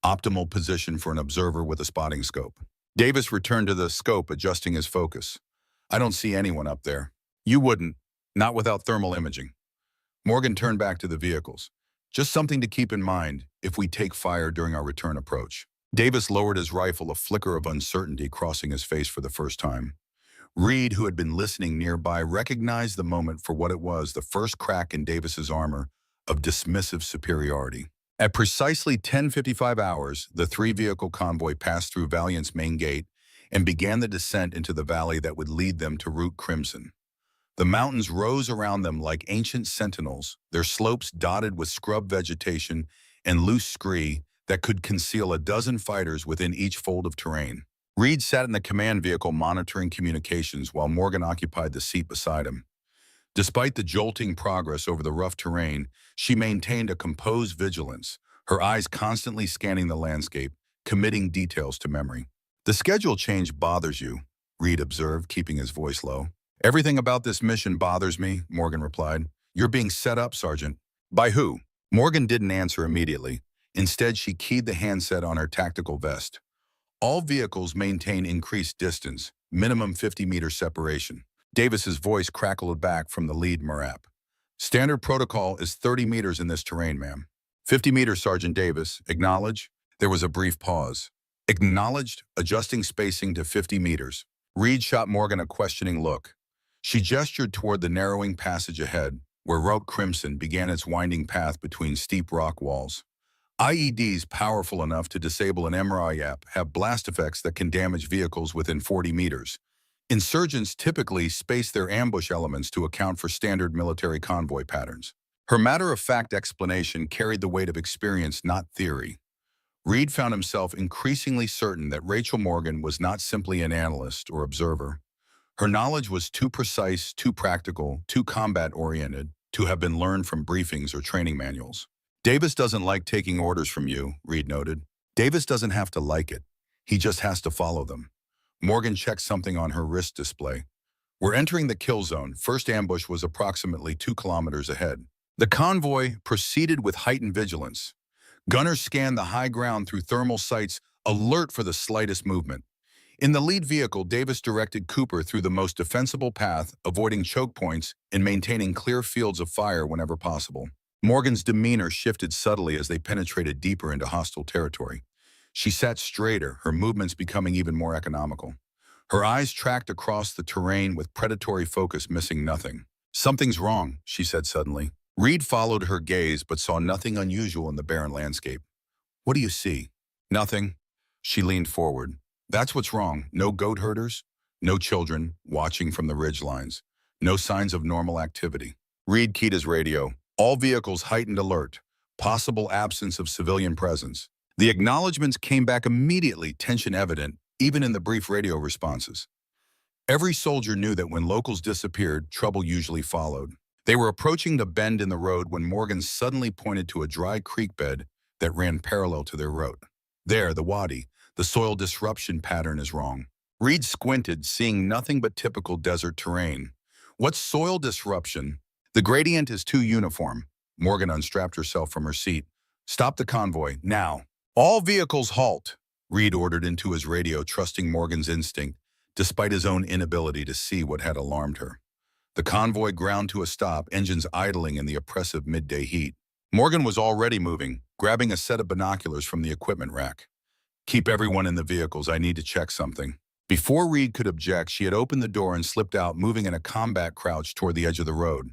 A: Optimal position for an observer with a spotting scope." Davis returned to the scope, adjusting his focus. "I don't see anyone up there." "You wouldn't, not without thermal imaging." Morgan turned back to the vehicles. "Just something to keep in mind if we take fire during our return approach." Davis lowered his rifle, a flicker of uncertainty crossing his face for the first time. Reed, who had been listening nearby, recognized the moment for what it was, the first crack in Davis's armor of dismissive superiority. At precisely 10:55 hours, the three-vehicle convoy passed through Valiant's main gate and began the descent into the valley that would lead them to Route Crimson. The mountains rose around them like ancient sentinels, their slopes dotted with scrub vegetation and loose scree that could conceal a dozen fighters within each fold of terrain. Reed sat in the command vehicle monitoring communications while Morgan occupied the seat beside him. Despite the jolting progress over the rough terrain, she maintained a composed vigilance, her eyes constantly scanning the landscape, committing details to memory. "The schedule change bothers you," Reed observed, keeping his voice low. "Everything about this mission bothers me," Morgan replied. "You're being set up, Sergeant." "By who?" Morgan didn't answer immediately. Instead, she keyed the handset on her tactical vest. "All vehicles maintain increased distance, minimum 50-meter separation." Davis's voice crackled back from the lead MRAP. "Standard protocol is 30 meters in this terrain, ma'am." 50 meters, Sergeant Davis. Acknowledge." There was a brief pause. "Acknowledged, adjusting spacing to 50 meters." Reed shot Morgan a questioning look. She gestured toward the narrowing passage ahead, where Route Crimson began its winding path between steep rock walls. IEDs powerful enough to disable an MRIAP have blast effects that can damage vehicles within 40 meters. Insurgents typically space their ambush elements to account for standard military convoy patterns. Her matter-of-fact explanation carried the weight of experience, not theory. Reed found himself increasingly certain that Rachel Morgan was not simply an analyst or observer. Her knowledge was too precise, too practical, too combat-oriented to have been learned from briefings or training manuals. "Davis doesn't like taking orders from you," Reed noted. "Davis doesn't have to like it. He just has to follow them." Morgan checked something on her wrist display. "We're entering the kill zone. First ambush was approximately 2 kilometers ahead." The convoy proceeded with heightened vigilance. Gunners scanned the high ground through thermal sights, alert for the slightest movement. In the lead vehicle, Davis directed Cooper through the most defensible path, avoiding choke points and maintaining clear fields of fire whenever possible. Morgan's demeanor shifted subtly as they penetrated deeper into hostile territory. She sat straighter, her movements becoming even more economical. Her eyes tracked across the terrain with predatory focus, missing nothing. "Something's wrong," she said suddenly. Reed followed her gaze but saw nothing unusual in the barren landscape. "What do you see?" "Nothing." She leaned forward. "That's what's wrong. No goat herders, no children watching from the ridge lines, no signs of normal activity." Reed keyed his radio. "All vehicles heightened alert. Possible absence of civilian presence." The acknowledgments came back immediately, tension evident, even in the brief radio responses. Every soldier knew that when locals disappeared, trouble usually followed. They were approaching the bend in the road when Morgan suddenly pointed to a dry creek bed that ran parallel to their route. "There, the wadi. The soil disruption pattern is wrong." Reed squinted, seeing nothing but typical desert terrain. "What's soil disruption?" "The gradient is too uniform." Morgan unstrapped herself from her seat. "Stop the convoy, now." "All vehicles halt," Reed ordered into his radio, trusting Morgan's instinct. despite his own inability to see what had alarmed her. The convoy ground to a stop, engines idling in the oppressive midday heat. Morgan was already moving, grabbing a set of binoculars from the equipment rack. "Keep everyone in the vehicles, I need to check something." Before Reed could object, she had opened the door and slipped out, moving in a combat crouch toward the edge of the road.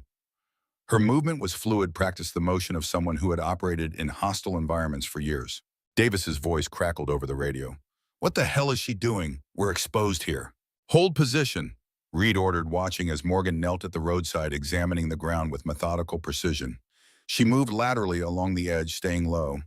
A: Her movement was fluid, practiced the motion of someone who had operated in hostile environments for years. Davis's voice crackled over the radio. "What the hell is she doing? We're exposed here." "Hold position," Reed ordered, watching as Morgan knelt at the roadside, examining the ground with methodical precision. She moved laterally along the edge, staying low,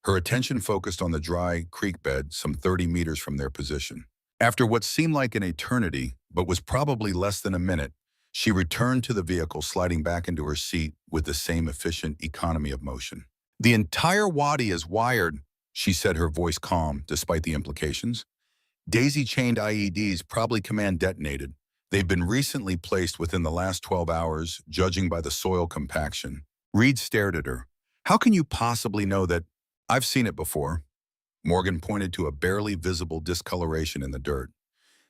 A: her attention focused on the dry creek bed some 30 meters from their position. After what seemed like an eternity, but was probably less than a minute, she returned to the vehicle, sliding back into her seat with the same efficient economy of motion. "The entire wadi is wired," she said, her voice calm despite the implications. "Daisy-chained IEDs, probably command detonated. They've been recently placed within the last 12 hours, judging by the soil compaction." Reed stared at her. "How can you possibly know that?" "I've seen it before." Morgan pointed to a barely visible discoloration in the dirt.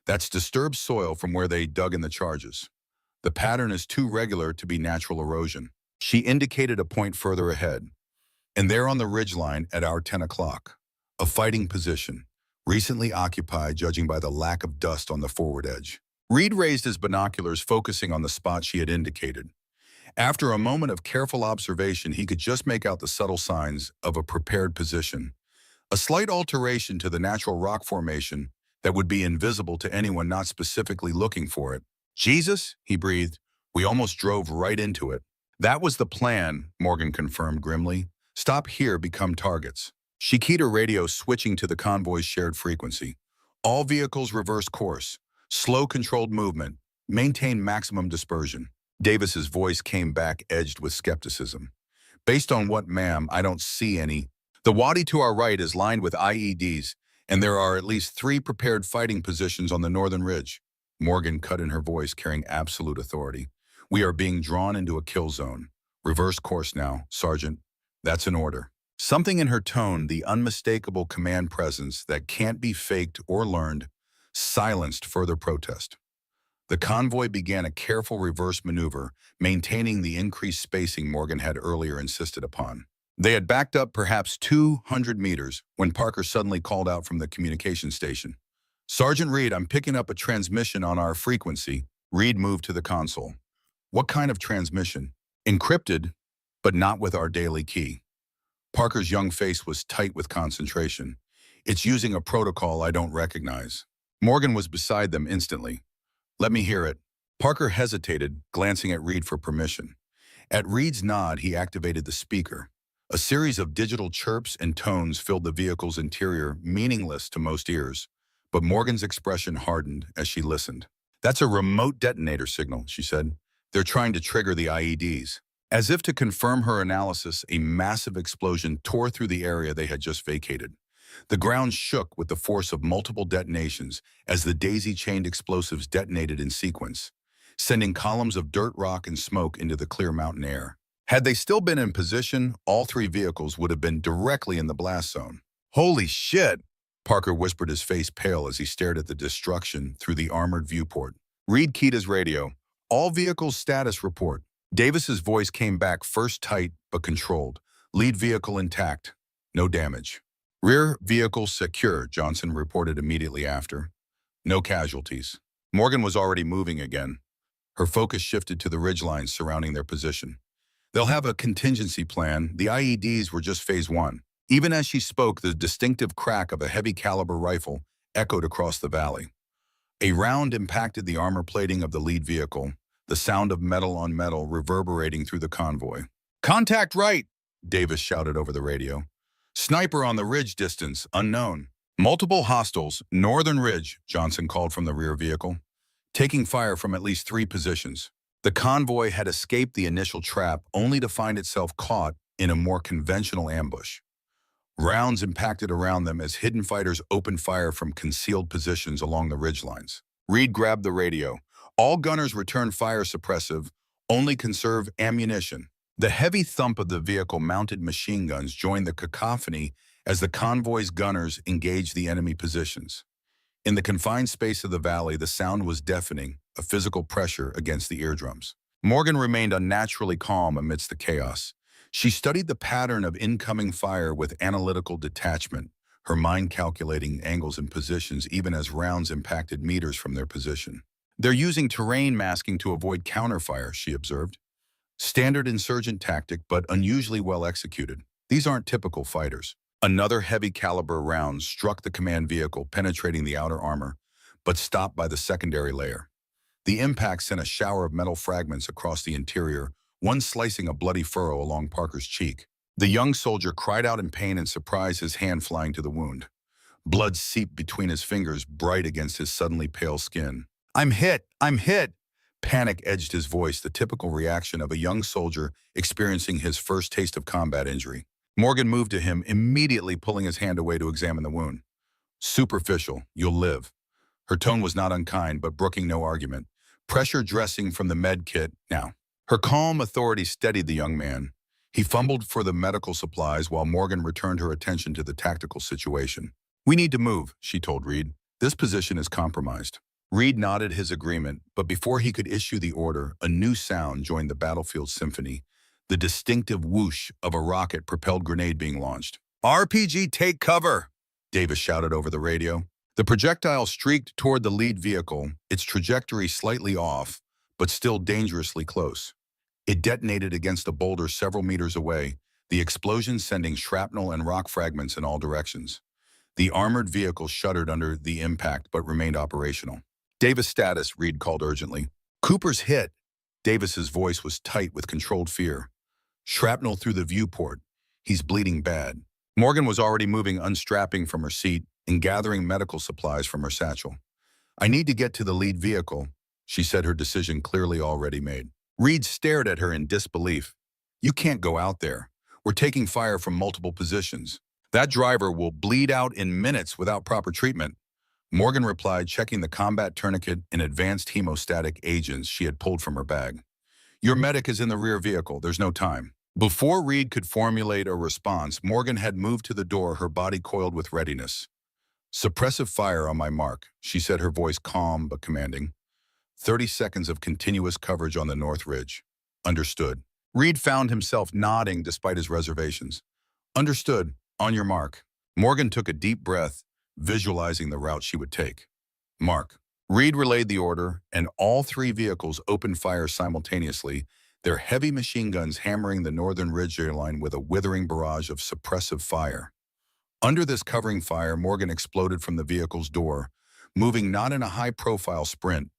A: "That's disturbed soil from where they dug in the charges. The pattern is too regular to be natural erosion." She indicated a point further ahead. "And there on the ridgeline at our 10 o'clock. A fighting position, recently occupied judging by the lack of dust on the forward edge." Reed raised his binoculars, focusing on the spot she had indicated. After a moment of careful observation, he could just make out the subtle signs of a prepared position. A slight alteration to the natural rock formation that would be invisible to anyone not specifically looking for it. "Jesus," he breathed, "we almost drove right into it." "That was the plan," Morgan confirmed grimly. "Stop here, become targets." She keyed her radio, switching to the convoy's shared frequency. "All vehicles reverse course. Slow controlled movement. Maintain maximum dispersion." Davis's voice came back, edged with skepticism. "Based on what, ma'am? I don't see any." "The wadi to our right is lined with IEDs, and there are at least 3 prepared fighting positions on the northern ridge." Morgan cut in her voice, carrying absolute authority. "We are being drawn into a kill zone. Reverse course now, Sergeant. That's an order." Something in her tone, the unmistakable command presence that can't be faked or learned, silenced further protest. The convoy began a careful reverse maneuver, maintaining the increased spacing Morgan had earlier insisted upon. They had backed up perhaps 200 meters when Parker suddenly called out from the communication station. "Sergeant Reed, I'm picking up a transmission on our frequency." Reed moved to the console. "What kind of transmission?" "Encrypted, but not with our daily key." Parker's young face was tight with concentration. "It's using a protocol I don't recognize." Morgan was beside them instantly. "Let me hear it." Parker hesitated, glancing at Reed for permission. At Reed's nod, he activated the speaker. A series of digital chirps and tones filled the vehicle's interior, meaningless to most ears. But Morgan's expression hardened as she listened. "That's a remote detonator signal," she said. "They're trying to trigger the IEDs." As if to confirm her analysis, a massive explosion tore through the area they had just vacated. The ground shook with the force of multiple detonations as the daisy-chained explosives detonated in sequence, sending columns of dirt, rock, and smoke into the clear mountain air. Had they still been in position, all 3 vehicles would have been directly in the blast zone. "Holy shit!" Parker whispered, his face pale as he stared at the destruction through the armored viewport. Reed keyed his radio. "All vehicles status report." Davis's voice came back, first tight but controlled. "Lead vehicle intact. No damage." "Rear vehicle secure," Johnson reported immediately after. "No casualties." Morgan was already moving again. Her focus shifted to the ridgelines surrounding their position. "They'll have a contingency plan. The IEDs were just phase 1. Even as she spoke, the distinctive crack of a heavy-caliber rifle echoed across the valley. A round impacted the armor plating of the lead vehicle, the sound of metal on metal reverberating through the convoy. "Contact right!" Davis shouted over the radio. "Sniper on the ridge, distance unknown." "Multiple hostiles, northern ridge," Johnson called from the rear vehicle, taking fire from at least 3 positions. The convoy had escaped the initial trap, only to find itself caught in a more conventional ambush. Rounds impacted around them as hidden fighters opened fire from concealed positions along the ridgelines. Reed grabbed the radio. "All gunners return fire suppressive, only conserve ammunition." The heavy thump of the vehicle-mounted machine guns joined the cacophony as the convoy's gunners engaged the enemy positions. In the confined space of the valley, the sound was deafening, a physical pressure against the eardrums. Morgan remained unnaturally calm amidst the chaos. She studied the pattern of incoming fire with analytical detachment, her mind calculating angles and positions even as rounds impacted meters from their position. "They're using terrain masking to avoid counterfire," she observed. "Standard insurgent tactic, but unusually well executed. These aren't typical fighters." Another heavy caliber round struck the command vehicle, penetrating the outer armor, but stopped by the secondary layer. The impact sent a shower of metal fragments across the interior, one slicing a bloody furrow along Parker's cheek. The young soldier cried out in pain and surprise, his hand flying to the wound. Blood seeped between his fingers, bright against his suddenly pale skin. "I'm hit! I'm hit!" Panic edged his voice, the typical reaction of a young soldier experiencing his first taste of combat injury. Morgan moved to him, immediately pulling his hand away to examine the wound. "Superficial. You'll live." Her tone was not unkind, but brooking no argument. "Pressure dressing from the med kit now." Her calm authority steadied the young man. He fumbled for the medical supplies while Morgan returned her attention to the tactical situation. "We need to move," she told Reed. "This position is compromised." Reed nodded his agreement, but before he could issue the order, a new sound joined the battlefield symphony, the distinctive whoosh of a rocket-propelled grenade being launched. "RPG, take cover!" Davis shouted over the radio. The projectile streaked toward the lead vehicle, its trajectory slightly off, but still dangerously close. It detonated against a boulder several meters away, the explosion sending shrapnel and rock fragments in all directions. The armored vehicle shuddered under the impact but remained operational. "Davis status," Reed called urgently. "Cooper's hit." Davis's voice was tight with controlled fear. "Shrapnel through the viewport. He's bleeding bad." Morgan was already moving, unstrapping from her seat and gathering medical supplies from her satchel. "I need to get to the lead vehicle," she said, her decision clearly already made. Reed stared at her in disbelief. "You can't go out there. We're taking fire from multiple positions. That driver will bleed out in minutes without proper treatment." Morgan replied, checking the combat tourniquet and advanced hemostatic agents she had pulled from her bag. "Your medic is in the rear vehicle. There's no time." Before Reed could formulate a response, Morgan had moved to the door, her body coiled with readiness. "Suppressive fire on my mark," she said, her voice calm but commanding. 30 seconds of continuous coverage on the north ridge. "Understood." Reed found himself nodding despite his reservations. "Understood. On your mark." Morgan took a deep breath, visualizing the route she would take. "Mark." Reed relayed the order, and all three vehicles opened fire simultaneously, their heavy machine guns hammering the northern ridge line with a withering barrage of suppressive fire. Under this covering fire, Morgan exploded from the vehicle's door, moving not in a high-profile sprint,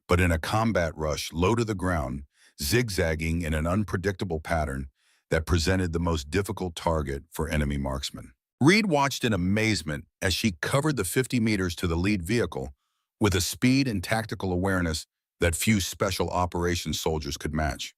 A: but in a combat rush, low to the ground, zigzagging in an unpredictable pattern that presented the most difficult target for enemy marksmen. Reed watched in amazement as she covered the 50 meters to the lead vehicle with a speed and tactical awareness that few special operations soldiers could match.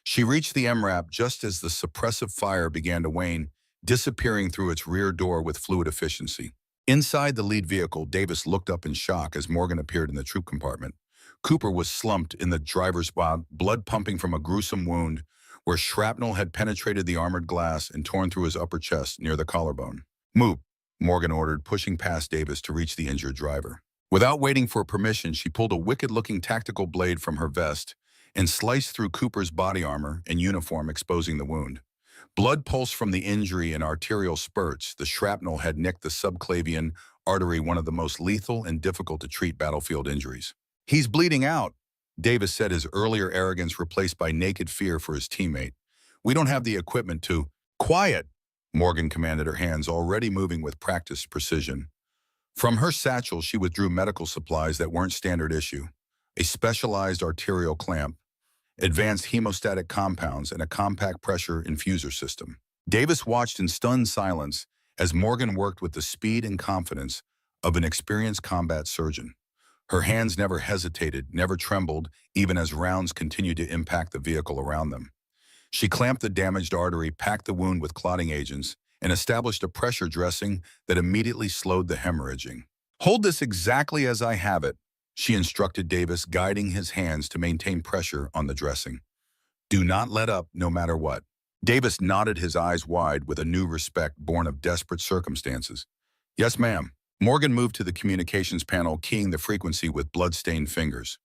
A: She reached the MRAP just as the suppressive fire began to wane, disappearing through its rear door with fluid efficiency. Inside the lead vehicle, Davis looked up in shock as Morgan appeared in the troop compartment. Cooper was slumped in the driver's spot, blood pumping from a gruesome wound where shrapnel had penetrated the armored glass and torn through his upper chest near the collarbone. "Move," Morgan ordered, pushing past Davis to reach the injured driver. Without waiting for permission, she pulled a wicked-looking tactical blade from her vest and sliced through Cooper's body armor and uniform, exposing the wound. Blood pulsed from the injury in arterial spurts. The shrapnel had nicked the subclavian artery, one of the most lethal and difficult to treat battlefield injuries. "He's bleeding out," Davis said, his earlier arrogance replaced by naked fear for his teammate. "We don't have the equipment to—" "Quiet," Morgan commanded, her hands already moving with practiced precision. From her satchel, she withdrew medical supplies that weren't standard issue: a specialized arterial clamp, advanced hemostatic compounds, and a compact pressure infuser system. Davis watched in stunned silence as Morgan worked with the speed and confidence of an experienced combat surgeon. Her hands never hesitated, never trembled, even as rounds continued to impact the vehicle around them. She clamped the damaged artery, packed the wound with clotting agents, and established a pressure dressing that immediately slowed the hemorrhaging. "Hold this exactly as I have it," she instructed Davis, guiding his hands to maintain pressure on the dressing. "Do not let up, no matter what." Davis nodded, his eyes wide with a new respect born of desperate circumstances. "Yes, ma'am." Morgan moved to the communications panel, keying the frequency with blood-stained fingers.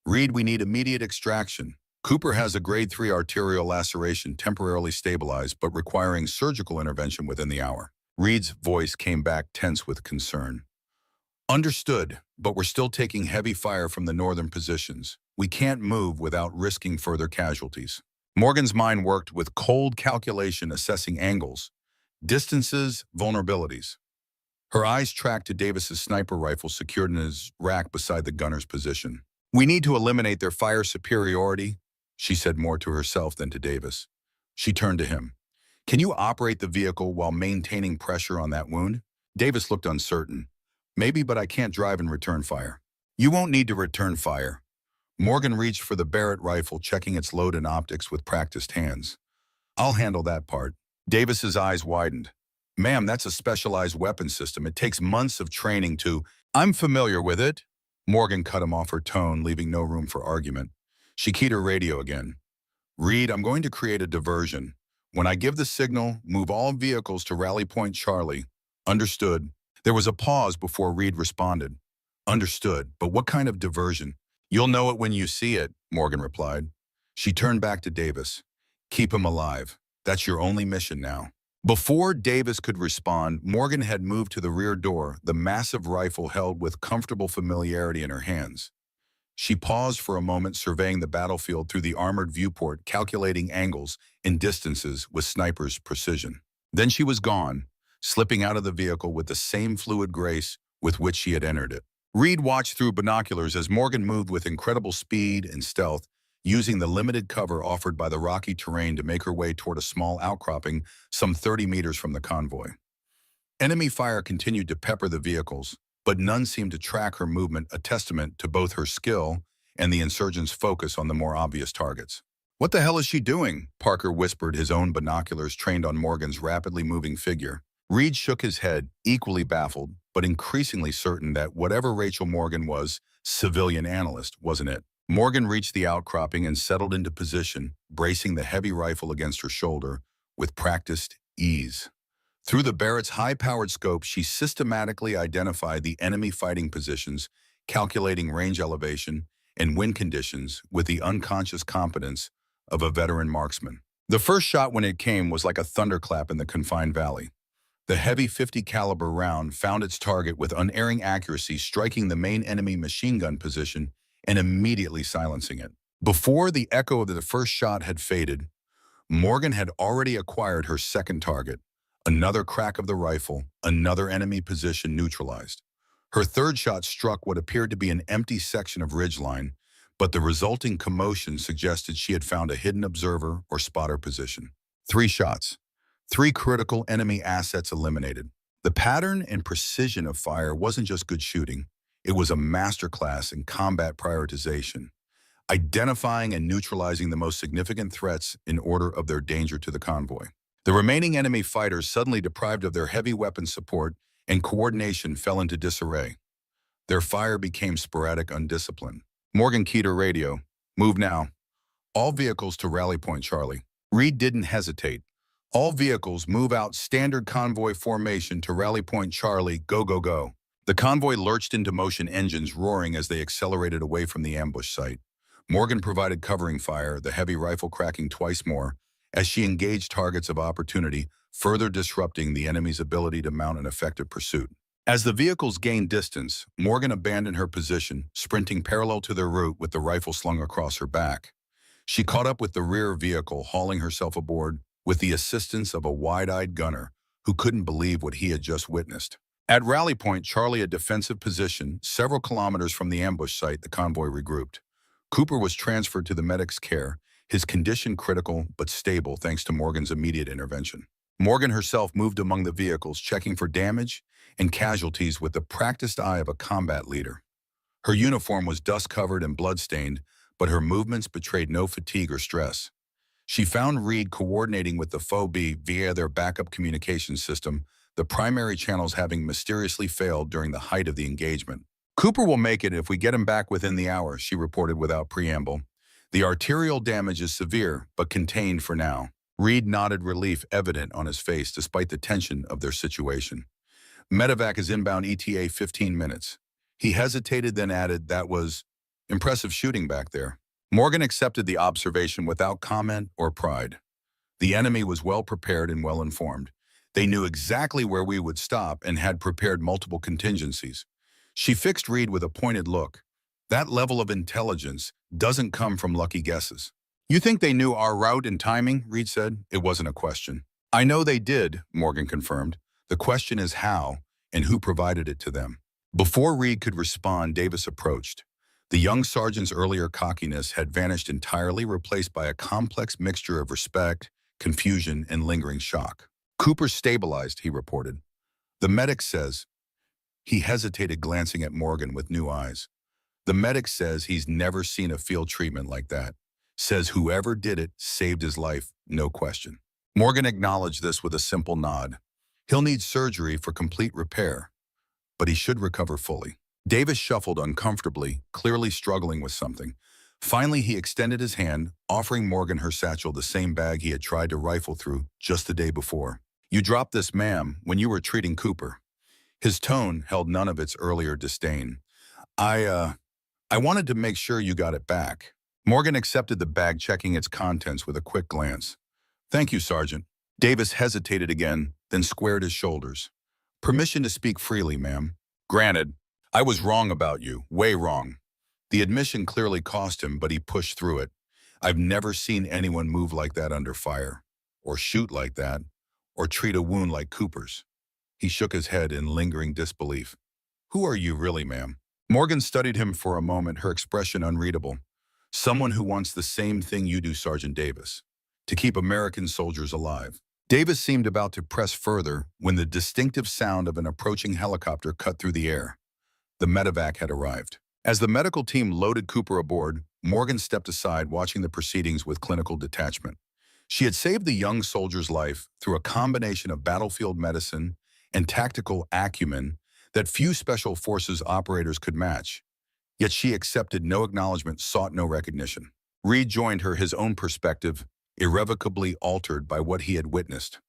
A: "Reed, we need immediate extraction. Cooper has a grade 3 arterial laceration temporarily stabilized but requiring surgical intervention within the hour." Reed's voice came back tense with concern. "Understood, but we're still taking heavy fire from the northern positions. We can't move without risking further casualties." Morgan's mind worked with cold calculation, assessing angles, distances, vulnerabilities. Her eyes tracked to Davis's sniper rifle secured in his rack beside the gunner's position. "We need to eliminate their fire superiority," she said, more to herself than to Davis. She turned to him. "Can you operate the vehicle while maintaining pressure on that wound?" Davis looked uncertain. "Maybe, but I can't drive and return fire." "You won't need to return fire." Morgan reached for the Barrett rifle, checking its load and optics with practiced hands. "I'll handle that part." Davis's eyes widened. "Ma'am, that's a specialized weapon system. It takes months of training to—" "I'm familiar with it." Morgan cut him off, her tone leaving no room for argument. She keyed her radio again. "Reed, I'm going to create a diversion. When I give the signal, move all vehicles to Rally Point Charlie." "Understood." There was a pause before Reed responded. "Understood, but what kind of diversion?" "You'll know it when you see it," Morgan replied. She turned back to Davis. "Keep him alive. That's your only mission now." Before Davis could respond, Morgan had moved to the rear door, the massive rifle held with comfortable familiarity in her hands. She paused for a moment, surveying the battlefield through the armored viewport, calculating angles and distances with sniper's precision. Then she was gone, slipping out of the vehicle with the same fluid grace with which she had entered it. Reed watched through binoculars as Morgan moved with incredible speed and stealth, using the limited cover offered by the rocky terrain to make her way toward a small outcropping some 30 meters from the convoy. Enemy fire continued to pepper the vehicles, but none seemed to track her movement, a testament to both her skill and the insurgents' focus on the more obvious targets. "What the hell is she doing?" Parker whispered, his own binoculars trained on Morgan's rapidly moving figure. Reed shook his head, equally baffled, but increasingly certain that whatever Rachel Morgan was, civilian analyst, wasn't it. Morgan reached the outcropping and settled into position, bracing the heavy rifle against her shoulder with practiced ease. Through the Barrett's high-powered scope, she systematically identified the enemy fighting positions, calculating range elevation and wind conditions with the unconscious competence of a veteran marksman. The first shot, when it came, was like a thunderclap in the confined valley. The heavy .50 caliber round found its target with unerring accuracy, striking the main enemy machine gun position and immediately silencing it. Before the echo of the first shot had faded, Morgan had already acquired her second target. Another crack of the rifle, another enemy position neutralized. Her third shot struck what appeared to be an empty section of ridgeline, but the resulting commotion suggested she had found a hidden observer or spotter position. 3 shots. 3 critical enemy assets eliminated. The pattern and precision of fire wasn't just good shooting. It was a masterclass in combat prioritization, identifying and neutralizing the most significant threats in order of their danger to the convoy. The remaining enemy fighters, suddenly deprived of their heavy weapon support and coordination, fell into disarray. Their fire became sporadic, undisciplined. Morgan keyed her radio. "Move now. All vehicles to Rally Point Charlie." Reed didn't hesitate. "All vehicles move out, standard convoy formation to Rally Point Charlie, go, go, go." The convoy lurched into motion, engines roaring as they accelerated away from the ambush site. Morgan provided covering fire, the heavy rifle cracking twice more, as she engaged targets of opportunity, further disrupting the enemy's ability to mount an effective pursuit. As the vehicles gained distance, Morgan abandoned her position, sprinting parallel to their route with the rifle slung across her back. She caught up with the rear vehicle, hauling herself aboard with the assistance of a wide-eyed gunner who couldn't believe what he had just witnessed. At Rally Point Charlie, a defensive position several kilometers from the ambush site, the convoy regrouped. Cooper was transferred to the medic's care, his condition critical but stable thanks to Morgan's immediate intervention. Morgan herself moved among the vehicles, checking for damage and casualties with the practiced eye of a combat leader. Her uniform was dust-covered and blood-stained, but her movements betrayed no fatigue or stress. She found Reed coordinating with the foe via their backup communication system, the primary channels having mysteriously failed during the height of the engagement. "Cooper will make it if we get him back within the hour," she reported without preamble. "The arterial damage is severe, but contained for now." Reed nodded, relief evident on his face despite the tension of their situation. Medevac is inbound ETA 15 minutes. He hesitated, then added, that was impressive shooting back there. Morgan accepted the observation without comment or pride. The enemy was well prepared and well informed. They knew exactly where we would stop and had prepared multiple contingencies. She fixed Reed with a pointed look. That level of intelligence doesn't come from lucky guesses. You think they knew our route and timing? Reed said. It wasn't a question. I know they did, Morgan confirmed. The question is how and who provided it to them. Before Reed could respond, Davis approached. The young sergeant's earlier cockiness had vanished entirely, replaced by a complex mixture of respect, confusion, and lingering shock. Cooper stabilized, he reported. The medic says. He hesitated, glancing at Morgan with new eyes. The medic says he's never seen a field treatment like that. Says whoever did it saved his life, no question. Morgan acknowledged this with a simple nod. He'll need surgery for complete repair, but he should recover fully. Davis shuffled uncomfortably, clearly struggling with something. Finally, he extended his hand, offering Morgan her satchel, the same bag he had tried to rifle through just the day before. You dropped this, ma'am, when you were treating Cooper. His tone held none of its earlier disdain. I wanted to make sure you got it back. Morgan accepted the bag, checking its contents with a quick glance. Thank you, Sergeant. Davis hesitated again, then squared his shoulders. Permission to speak freely, ma'am. Granted. I was wrong about you, way wrong. The admission clearly cost him, but he pushed through it. I've never seen anyone move like that under fire, or shoot like that, or treat a wound like Cooper's. He shook his head in lingering disbelief. Who are you really, ma'am? Morgan studied him for a moment, her expression unreadable. Someone who wants the same thing you do, Sergeant Davis, to keep American soldiers alive. Davis seemed about to press further when the distinctive sound of an approaching helicopter cut through the air. The medevac had arrived. As the medical team loaded Cooper aboard, Morgan stepped aside, watching the proceedings with clinical detachment. She had saved the young soldier's life through a combination of battlefield medicine and tactical acumen that few special forces operators could match. Yet she accepted no acknowledgement, sought no recognition. Reed joined her, his own perspective irrevocably altered by what he had witnessed.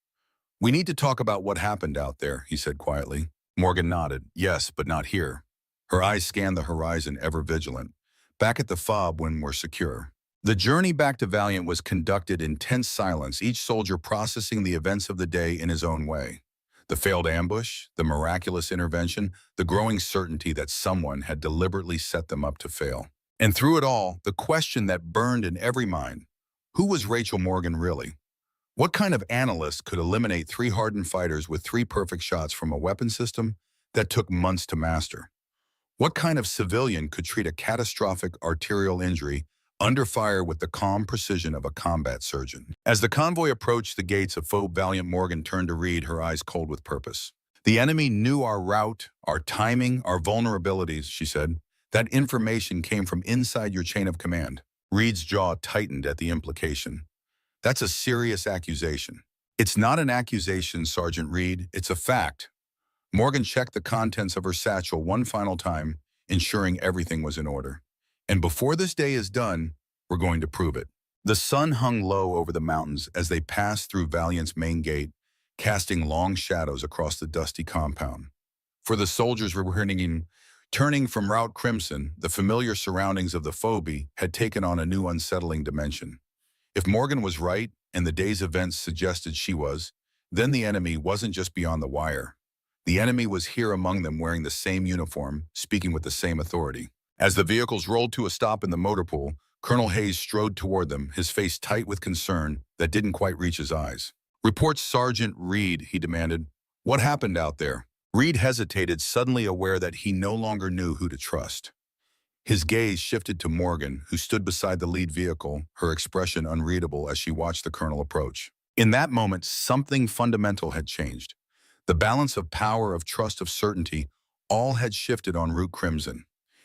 A: We need to talk about what happened out there, he said quietly. Morgan nodded. Yes, but not here. Her eyes scanned the horizon, ever vigilant. Back at the fob when we're secure. The journey back to Valiant was conducted in tense silence, each soldier processing the events of the day in his own way. The failed ambush, the miraculous intervention, the growing certainty that someone had deliberately set them up to fail. And through it all, the question that burned in every mind: who was Rachel Morgan really? What kind of analyst could eliminate 3 hardened fighters with 3 perfect shots from a weapon system that took months to master? What kind of civilian could treat a catastrophic arterial injury under fire with the calm precision of a combat surgeon? As the convoy approached the gates of Fort Valiant, Morgan turned to Reed, her eyes cold with purpose. The enemy knew our route, our timing, our vulnerabilities, she said. That information came from inside your chain of command. Reed's jaw tightened at the implication. That's a serious accusation. It's not an accusation, Sergeant Reed. It's a fact. Morgan checked the contents of her satchel one final time, ensuring everything was in order. And before this day is done, we're going to prove it. The sun hung low over the mountains as they passed through Valiant's main gate, casting long shadows across the dusty compound. For the soldiers turning from Route Crimson, the familiar surroundings of the phobie had taken on a new unsettling dimension. If Morgan was right, and the day's events suggested she was, then the enemy wasn't just beyond the wire. The enemy was here among them, wearing the same uniform, speaking with the same authority. As the vehicles rolled to a stop in the motor pool, Colonel Hayes strode toward them, his face tight with concern that didn't quite reach his eyes. Report Sergeant Reed, he demanded. What happened out there? Reed hesitated, suddenly aware that he no longer knew who to trust. His gaze shifted to Morgan, who stood beside the lead vehicle, her expression unreadable as she watched the colonel approach. In that moment, something fundamental had changed. The balance of power, of trust, of certainty, all had shifted en route Crimson.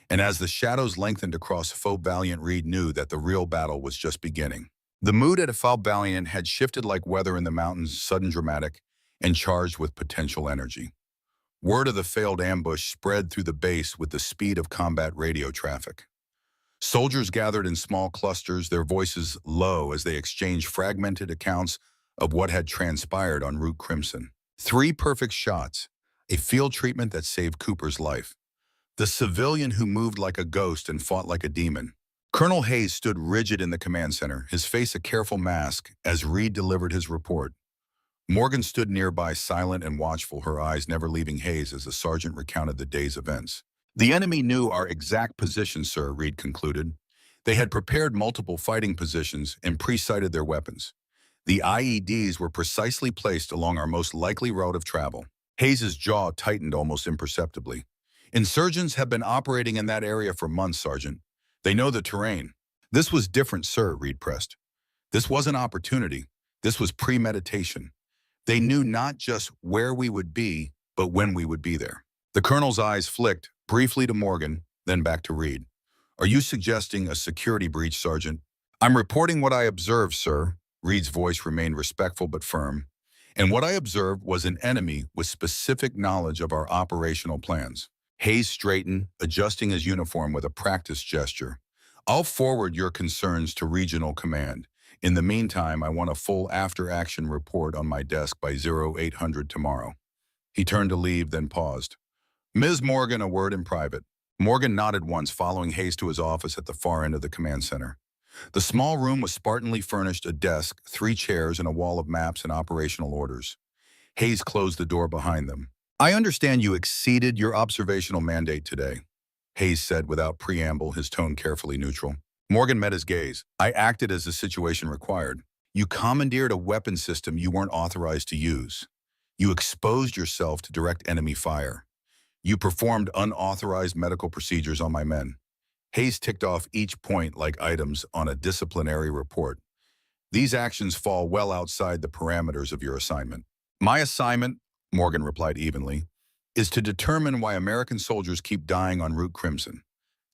A: And as the shadows lengthened across Fort Valiant, Reed knew that the real battle was just beginning. The mood at Fort Valiant had shifted like weather in the mountains, sudden, dramatic, and charged with potential energy. Word of the failed ambush spread through the base with the speed of combat radio traffic. Soldiers gathered in small clusters, their voices low as they exchanged fragmented accounts of what had transpired en route Crimson. 3 perfect shots, a field treatment that saved Cooper's life. The civilian who moved like a ghost and fought like a demon. Colonel Hayes stood rigid in the command center, his face a careful mask, as Reed delivered his report. Morgan stood nearby, silent and watchful, her eyes never leaving Hayes as the sergeant recounted the day's events. The enemy knew our exact position, sir, Reed concluded. They had prepared multiple fighting positions and pre-sighted their weapons. The IEDs were precisely placed along our most likely route of travel. Hayes's jaw tightened almost imperceptibly. Insurgents have been operating in that area for months, Sergeant. They know the terrain. This was different, sir, Reed pressed. This wasn't opportunity. This was premeditation. They knew not just where we would be, but when we would be there. The colonel's eyes flicked, briefly to Morgan, then back to Reed. Are you suggesting a security breach, Sergeant? I'm reporting what I observed, sir. Reed's voice remained respectful but firm. And what I observed was an enemy with specific knowledge of our operational plans. Hayes straightened, adjusting his uniform with a practiced gesture. I'll forward your concerns to Regional Command. In the meantime, I want a full after-action report on my desk by 0800 tomorrow. He turned to leave, then paused. Ms. Morgan, a word in private. Morgan nodded once, following Hayes to his office at the far end of the command center. The small room was spartanly furnished, a desk, 3 chairs, and a wall of maps and operational orders. Hayes closed the door behind them. I understand you exceeded your observational mandate today, Hayes said without preamble, his tone carefully neutral. Morgan met his gaze. I acted as the situation required. You commandeered a weapon system you weren't authorized to use. You exposed yourself to direct enemy fire. You performed unauthorized medical procedures on my men. Hayes ticked off each point like items on a disciplinary report. These actions fall well outside the parameters of your assignment. My assignment, Morgan replied evenly, is to determine why American soldiers keep dying en route Crimson.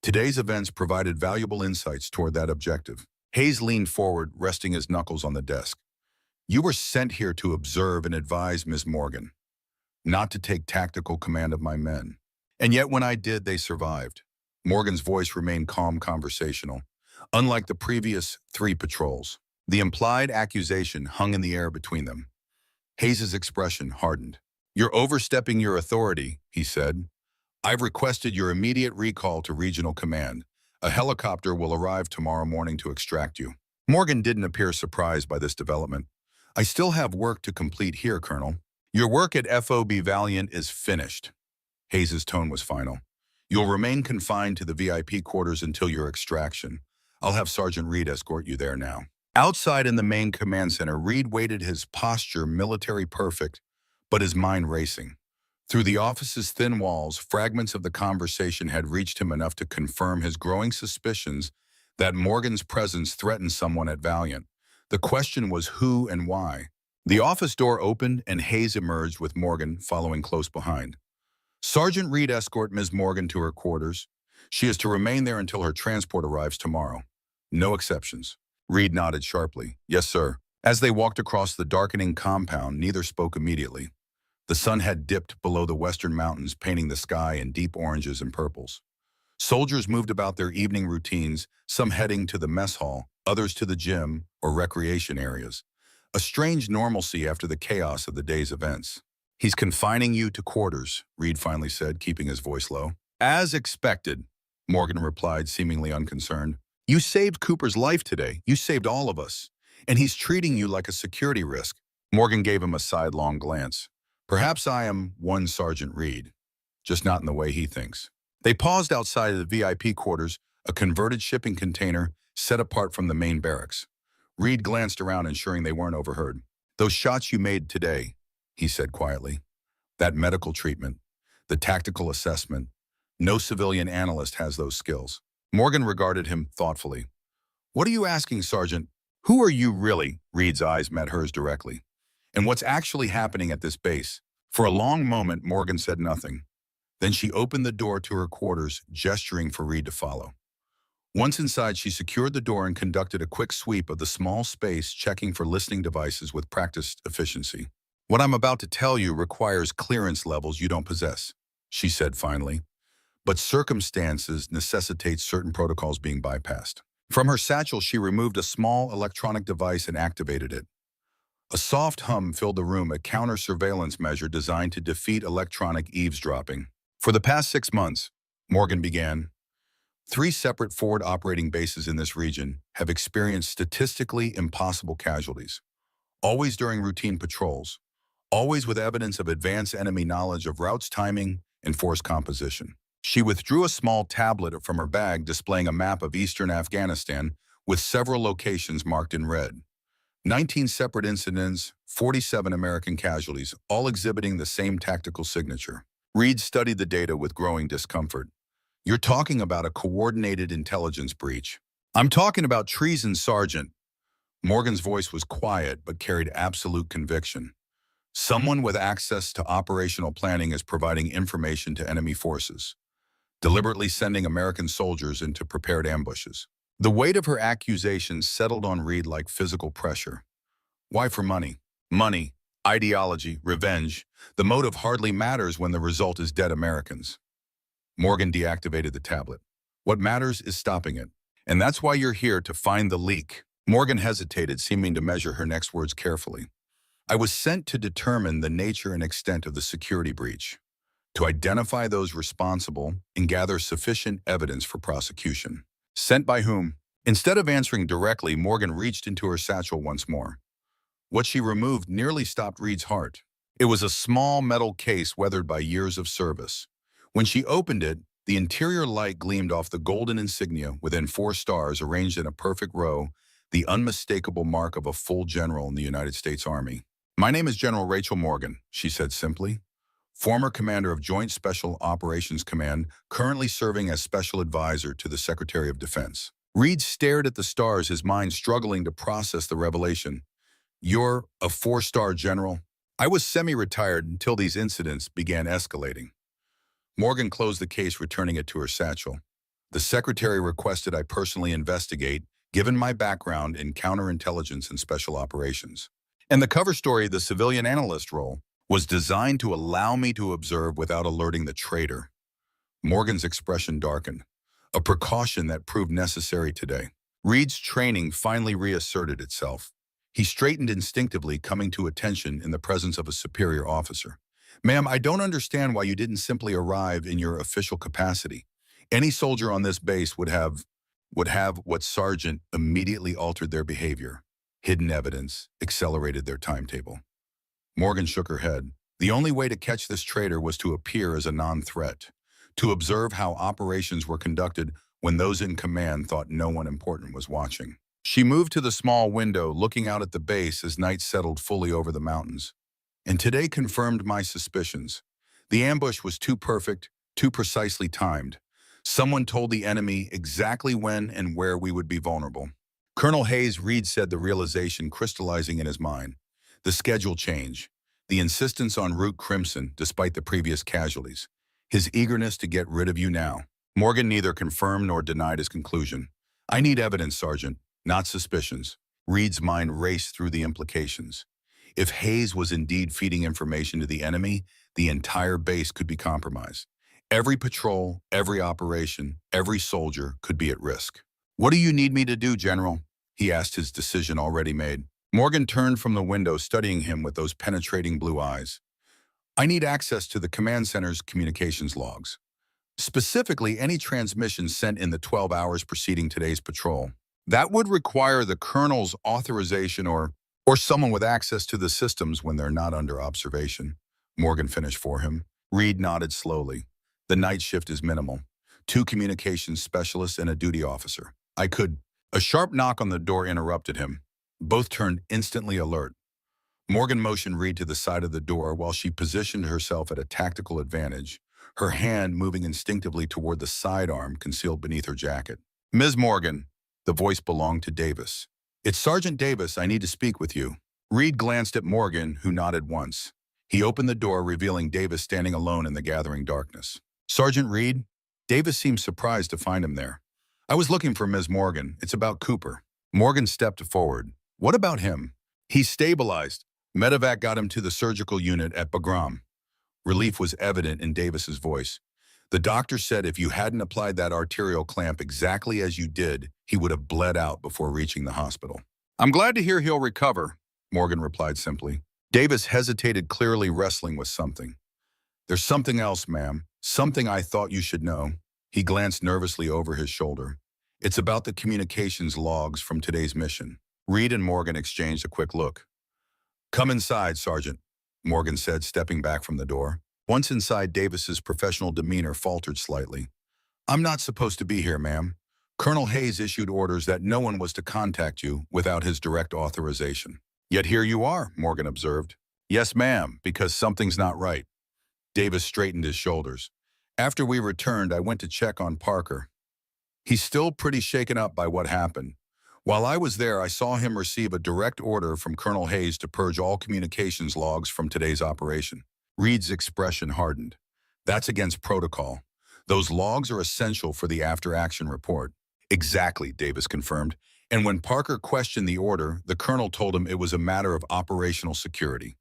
A: Today's events provided valuable insights toward that objective. Hayes leaned forward, resting his knuckles on the desk. You were sent here to observe and advise Miss Morgan, not to take tactical command of my men. And yet when I did, they survived. Morgan's voice remained calm, conversational. Unlike the previous 3 patrols, the implied accusation hung in the air between them. Hayes's expression hardened. You're overstepping your authority, he said. I've requested your immediate recall to Regional Command. A helicopter will arrive tomorrow morning to extract you. Morgan didn't appear surprised by this development. I still have work to complete here, Colonel. Your work at FOB Valiant is finished. Hayes's tone was final. You'll remain confined to the VIP quarters until your extraction. I'll have Sergeant Reed escort you there now. Outside in the main command center, Reed waited, his posture military perfect, but his mind racing. Through the office's thin walls, fragments of the conversation had reached him enough to confirm his growing suspicions that Morgan's presence threatened someone at Valiant. The question was who and why. The office door opened and Hayes emerged with Morgan following close behind. Sergeant Reed, escort Ms. Morgan to her quarters. She is to remain there until her transport arrives tomorrow. No exceptions. Reed nodded sharply. Yes, sir. As they walked across the darkening compound, neither spoke immediately. The sun had dipped below the western mountains, painting the sky in deep oranges and purples. Soldiers moved about their evening routines, some heading to the mess hall, others to the gym or recreation areas. A strange normalcy after the chaos of the day's events. He's confining you to quarters, Reed finally said, keeping his voice low. As expected, Morgan replied, seemingly unconcerned. You saved Cooper's life today. You saved all of us. And he's treating you like a security risk. Morgan gave him a sidelong glance. Perhaps I am one Sergeant Reed, just not in the way he thinks. They paused outside of the VIP quarters, a converted shipping container set apart from the main barracks. Reed glanced around, ensuring they weren't overheard. Those shots you made today, he said quietly. That medical treatment, the tactical assessment, no civilian analyst has those skills. Morgan regarded him thoughtfully. What are you asking, Sergeant? Who are you really? Reed's eyes met hers directly. And what's actually happening at this base? For a long moment, Morgan said nothing. Then she opened the door to her quarters, gesturing for Reed to follow. Once inside, she secured the door and conducted a quick sweep of the small space, checking for listening devices with practiced efficiency. What I'm about to tell you requires clearance levels you don't possess, she said finally. But circumstances necessitate certain protocols being bypassed. From her satchel, she removed a small electronic device and activated it. A soft hum filled the room, a counter-surveillance measure designed to defeat electronic eavesdropping. For the past 6 months, Morgan began, 3 separate forward operating bases in this region have experienced statistically impossible casualties, always during routine patrols, always with evidence of advanced enemy knowledge of routes, timing, and force composition. She withdrew a small tablet from her bag displaying a map of eastern Afghanistan with several locations marked in red. 19 separate incidents, 47 American casualties, all exhibiting the same tactical signature. Reed studied the data with growing discomfort. You're talking about a coordinated intelligence breach. I'm talking about treason, Sergeant. Morgan's voice was quiet but carried absolute conviction. Someone with access to operational planning is providing information to enemy forces, deliberately sending American soldiers into prepared ambushes. The weight of her accusations settled on Reed like physical pressure. Why for money? Money, ideology, revenge. The motive hardly matters when the result is dead Americans. Morgan deactivated the tablet. What matters is stopping it. And that's why you're here, to find the leak. Morgan hesitated, seeming to measure her next words carefully. I was sent to determine the nature and extent of the security breach, to identify those responsible and gather sufficient evidence for prosecution. Sent by whom? Instead of answering directly, Morgan reached into her satchel once more. What she removed nearly stopped Reed's heart. It was a small metal case weathered by years of service. When she opened it, the interior light gleamed off the golden insignia within 4 stars arranged in a perfect row, the unmistakable mark of a full general in the United States Army. My name is General Rachel Morgan, she said simply. Former commander of Joint Special Operations Command, currently serving as special advisor to the Secretary of Defense. Reed stared at the stars, his mind struggling to process the revelation. You're a 4-star general? I was semi-retired until these incidents began escalating. Morgan closed the case, returning it to her satchel. The secretary requested I personally investigate, given my background in counterintelligence and special operations. And the cover story, the civilian analyst role, was designed to allow me to observe without alerting the traitor. Morgan's expression darkened, a precaution that proved necessary today. Reed's training finally reasserted itself. He straightened instinctively, coming to attention in the presence of a superior officer. Ma'am, I don't understand why you didn't simply arrive in your official capacity. Any soldier on this base would have what Sergeant immediately altered their behavior. Hidden evidence accelerated their timetable. Morgan shook her head. The only way to catch this traitor was to appear as a non-threat, to observe how operations were conducted when those in command thought no one important was watching. She moved to the small window, looking out at the base as night settled fully over the mountains. And today confirmed my suspicions. The ambush was too perfect, too precisely timed. Someone told the enemy exactly when and where we would be vulnerable. Colonel Hayes, Reed said, the realization crystallizing in his mind. The schedule change, the insistence on Route Crimson despite the previous casualties, his eagerness to get rid of you now. Morgan neither confirmed nor denied his conclusion. I need evidence, Sergeant, not suspicions. Reed's mind raced through the implications. If Hayes was indeed feeding information to the enemy, the entire base could be compromised. Every patrol, every operation, every soldier could be at risk. What do you need me to do, General? He asked, his decision already made. Morgan turned from the window, studying him with those penetrating blue eyes. I need access to the command center's communications logs, specifically any transmissions sent in the 12 hours preceding today's patrol. That would require the colonel's authorization or someone with access to the systems when they're not under observation. Morgan finished for him. Reed nodded slowly. The night shift is minimal. 2 communications specialists and a duty officer. I could. A sharp knock on the door interrupted him. Both turned instantly alert. Morgan motioned Reed to the side of the door while she positioned herself at a tactical advantage, her hand moving instinctively toward the sidearm concealed beneath her jacket. Ms. Morgan, the voice belonged to Davis. It's Sergeant Davis, I need to speak with you. Reed glanced at Morgan, who nodded once. He opened the door, revealing Davis standing alone in the gathering darkness. Sergeant Reed? Davis seemed surprised to find him there. I was looking for Ms. Morgan. It's about Cooper. Morgan stepped forward. What about him? He's stabilized. Medevac got him to the surgical unit at Bagram. Relief was evident in Davis's voice. The doctor said if you hadn't applied that arterial clamp exactly as you did, he would have bled out before reaching the hospital. I'm glad to hear he'll recover. Morgan replied simply. Davis hesitated, clearly wrestling with something. There's something else, ma'am. Something I thought you should know. He glanced nervously over his shoulder. It's about the communications logs from today's mission. Reed and Morgan exchanged a quick look. Come inside, Sergeant, Morgan said, stepping back from the door. Once inside, Davis's professional demeanor faltered slightly. I'm not supposed to be here, ma'am. Colonel Hayes issued orders that no one was to contact you without his direct authorization. Yet here you are, Morgan observed. Yes, ma'am, because something's not right. Davis straightened his shoulders. After we returned, I went to check on Parker. He's still pretty shaken up by what happened. While I was there, I saw him receive a direct order from Colonel Hayes to purge all communications logs from today's operation. Reed's expression hardened. That's against protocol. Those logs are essential for the after-action report. Exactly, Davis confirmed. And when Parker questioned the order, the colonel told him it was a matter of operational security,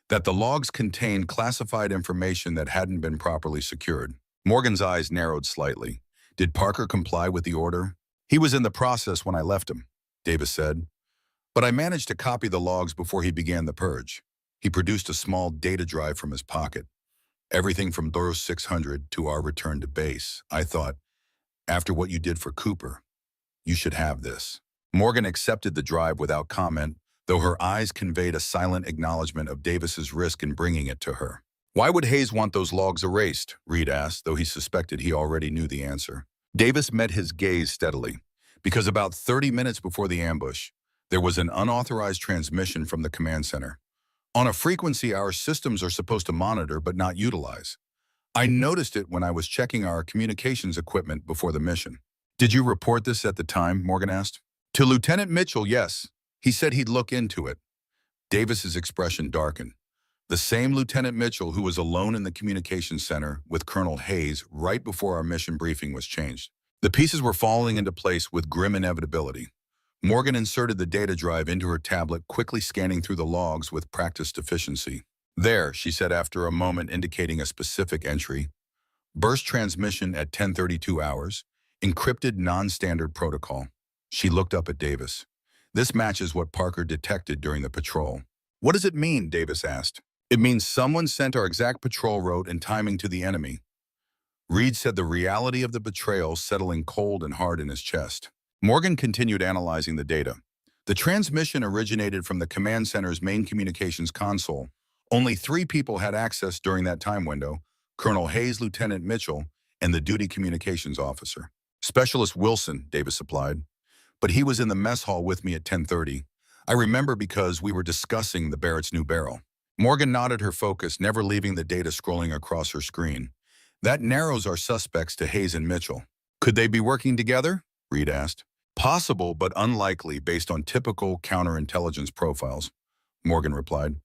A: that the logs contained classified information that hadn't been properly secured. Morgan's eyes narrowed slightly. Did Parker comply with the order? He was in the process when I left him, Davis said. But I managed to copy the logs before he began the purge. He produced a small data drive from his pocket. Everything from Doros 600 to our return to base. I thought, after what you did for Cooper, you should have this. Morgan accepted the drive without comment, though her eyes conveyed a silent acknowledgement of Davis's risk in bringing it to her. Why would Hayes want those logs erased? Reed asked, though he suspected he already knew the answer. Davis met his gaze steadily, because about 30 minutes before the ambush, there was an unauthorized transmission from the command center. On a frequency our systems are supposed to monitor but not utilize. I noticed it when I was checking our communications equipment before the mission. Did you report this at the time? Morgan asked. To Lieutenant Mitchell, yes. He said he'd look into it. Davis's expression darkened. The same Lieutenant Mitchell who was alone in the communications center with Colonel Hayes right before our mission briefing was changed. The pieces were falling into place with grim inevitability. Morgan inserted the data drive into her tablet, quickly scanning through the logs with practiced efficiency. There, she said after a moment indicating a specific entry. Burst transmission at 10:32 hours. Encrypted non-standard protocol. She looked up at Davis. This matches what Parker detected during the patrol. What does it mean? Davis asked. It means someone sent our exact patrol route and timing to the enemy. Reed said, the reality of the betrayal settling cold and hard in his chest. Morgan continued analyzing the data. The transmission originated from the command center's main communications console. Only 3 people had access during that time window: Colonel Hayes, Lieutenant Mitchell, and the duty communications officer. Specialist Wilson, Davis supplied. But he was in the mess hall with me at 10:30. I remember because we were discussing the Barrett's new barrel. Morgan nodded, her focus never leaving the data scrolling across her screen. That narrows our suspects to Hayes and Mitchell. Could they be working together? Reed asked. Possible, but unlikely based on typical counterintelligence profiles, Morgan replied.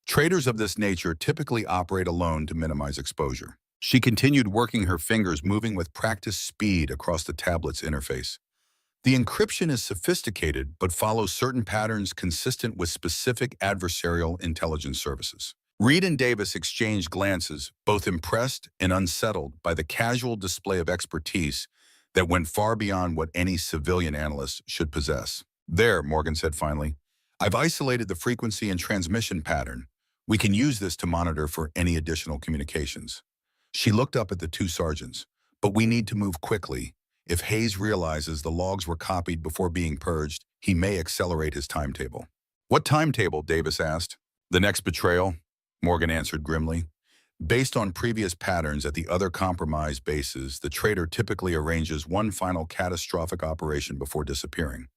A: Traitors of this nature typically operate alone to minimize exposure. She continued working, her fingers moving with practiced speed across the tablet's interface. The encryption is sophisticated, but follows certain patterns consistent with specific adversarial intelligence services. Reed and Davis exchanged glances, both impressed and unsettled by the casual display of expertise that went far beyond what any civilian analyst should possess. There, Morgan said finally, I've isolated the frequency and transmission pattern. We can use this to monitor for any additional communications. She looked up at the 2 sergeants. But we need to move quickly. If Hayes realizes the logs were copied before being purged, he may accelerate his timetable. What timetable? Davis asked. The next betrayal, Morgan answered grimly. Based on previous patterns at the other compromised bases, the traitor typically arranges one final catastrophic operation before disappearing.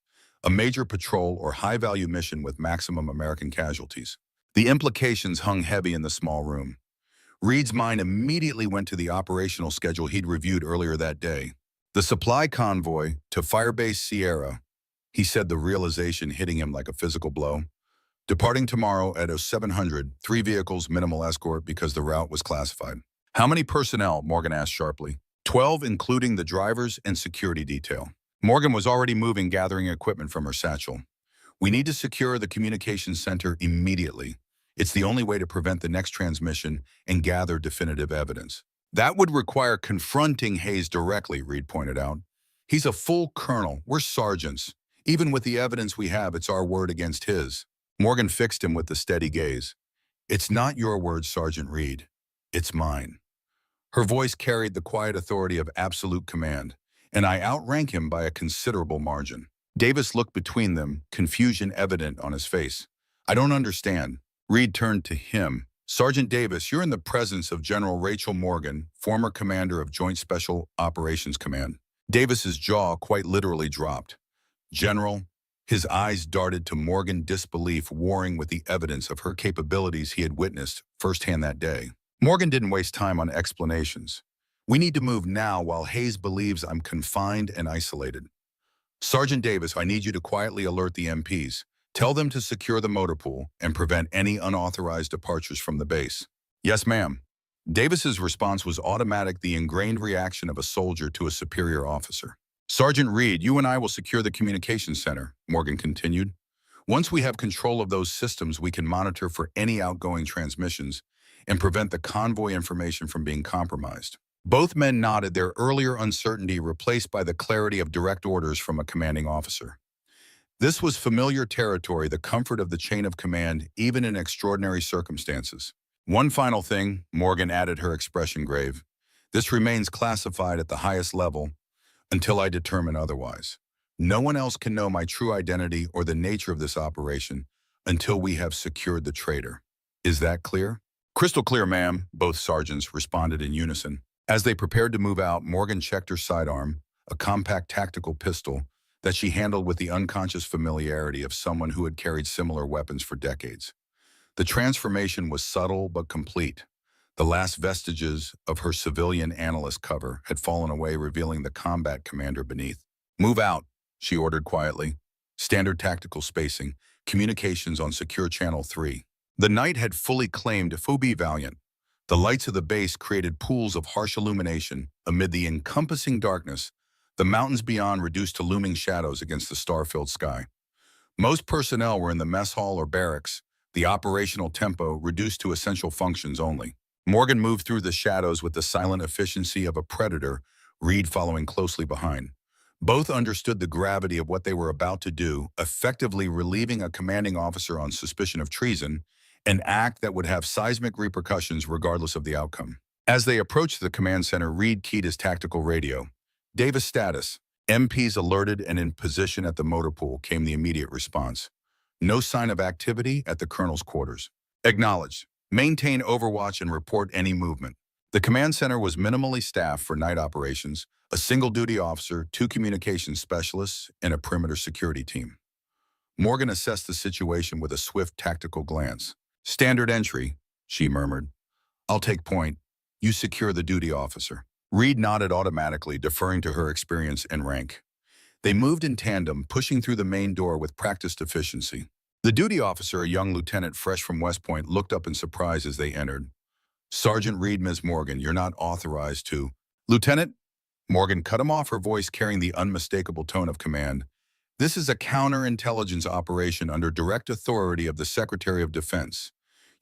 A: A major patrol or high-value mission with maximum American casualties. The implications hung heavy in the small room. Reed's mind immediately went to the operational schedule he'd reviewed earlier that day. The supply convoy to Firebase Sierra, he said, the realization hitting him like a physical blow. Departing tomorrow at 0700, 3 vehicles, minimal escort because the route was classified. How many personnel? Morgan asked sharply. 12, including the drivers and security detail. Morgan was already moving, gathering equipment from her satchel. We need to secure the communications center immediately. It's the only way to prevent the next transmission and gather definitive evidence. That would require confronting Hayes directly, Reed pointed out. He's a full colonel. We're sergeants. Even with the evidence we have, it's our word against his. Morgan fixed him with a steady gaze. It's not your words, Sergeant Reed. It's mine. Her voice carried the quiet authority of absolute command, and I outrank him by a considerable margin. Davis looked between them, confusion evident on his face. I don't understand. Reed turned to him. Sergeant Davis, you're in the presence of General Rachel Morgan, former commander of Joint Special Operations Command. Davis's jaw quite literally dropped. General, his eyes darted to Morgan, disbelief warring with the evidence of her capabilities he had witnessed firsthand that day. Morgan didn't waste time on explanations. We need to move now while Hayes believes I'm confined and isolated. Sergeant Davis, I need you to quietly alert the MPs. Tell them to secure the motor pool and prevent any unauthorized departures from the base. Yes, ma'am. Davis's response was automatic, the ingrained reaction of a soldier to a superior officer. Sergeant Reed, you and I will secure the communications center, Morgan continued. Once we have control of those systems, we can monitor for any outgoing transmissions and prevent the convoy information from being compromised. Both men nodded, their earlier uncertainty replaced by the clarity of direct orders from a commanding officer. This was familiar territory, the comfort of the chain of command, even in extraordinary circumstances. One final thing, Morgan added, her expression grave. This remains classified at the highest level until I determine otherwise. No one else can know my true identity or the nature of this operation until we have secured the traitor. Is that clear? Crystal clear, ma'am, both sergeants responded in unison. As they prepared to move out, Morgan checked her sidearm, a compact tactical pistol that she handled with the unconscious familiarity of someone who had carried similar weapons for decades. The transformation was subtle but complete. The last vestiges of her civilian analyst cover had fallen away, revealing the combat commander beneath. Move out, she ordered quietly. Standard tactical spacing, communications on secure channel 3. The night had fully claimed Phoebe Valiant. The lights of the base created pools of harsh illumination amid the encompassing darkness, the mountains beyond reduced to looming shadows against the star-filled sky. Most personnel were in the mess hall or barracks, the operational tempo reduced to essential functions only. Morgan moved through the shadows with the silent efficiency of a predator, Reed following closely behind. Both understood the gravity of what they were about to do, effectively relieving a commanding officer on suspicion of treason, an act that would have seismic repercussions regardless of the outcome. As they approached the command center, Reed keyed his tactical radio. Davis status. MPs alerted and in position at the motor pool, came the immediate response. No sign of activity at the colonel's quarters. Acknowledged. Maintain overwatch and report any movement. The command center was minimally staffed for night operations, a single duty officer, 2 communications specialists, and a perimeter security team. Morgan assessed the situation with a swift tactical glance. Standard entry, she murmured. I'll take point. You secure the duty officer. Reed nodded automatically, deferring to her experience and rank. They moved in tandem, pushing through the main door with practiced efficiency. The duty officer, a young lieutenant fresh from West Point, looked up in surprise as they entered. Sergeant Reed, Ms. Morgan, you're not authorized to... Lieutenant? Morgan cut him off, her voice carrying the unmistakable tone of command. This is a counterintelligence operation under direct authority of the Secretary of Defense.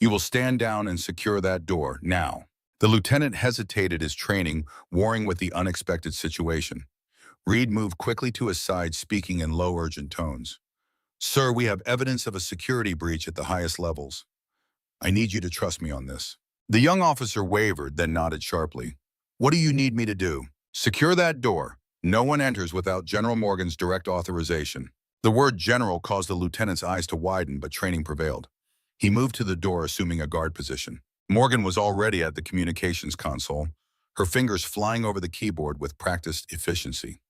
A: You will stand down and secure that door, now. The lieutenant hesitated, his training warring with the unexpected situation. Reed moved quickly to his side, speaking in low, urgent tones. Sir, we have evidence of a security breach at the highest levels. I need you to trust me on this. The young officer wavered, then nodded sharply. What do you need me to do? Secure that door. No one enters without General Morgan's direct authorization. The word general caused the lieutenant's eyes to widen, but training prevailed. He moved to the door, assuming a guard position. Morgan was already at the communications console, her fingers flying over the keyboard with practiced efficiency.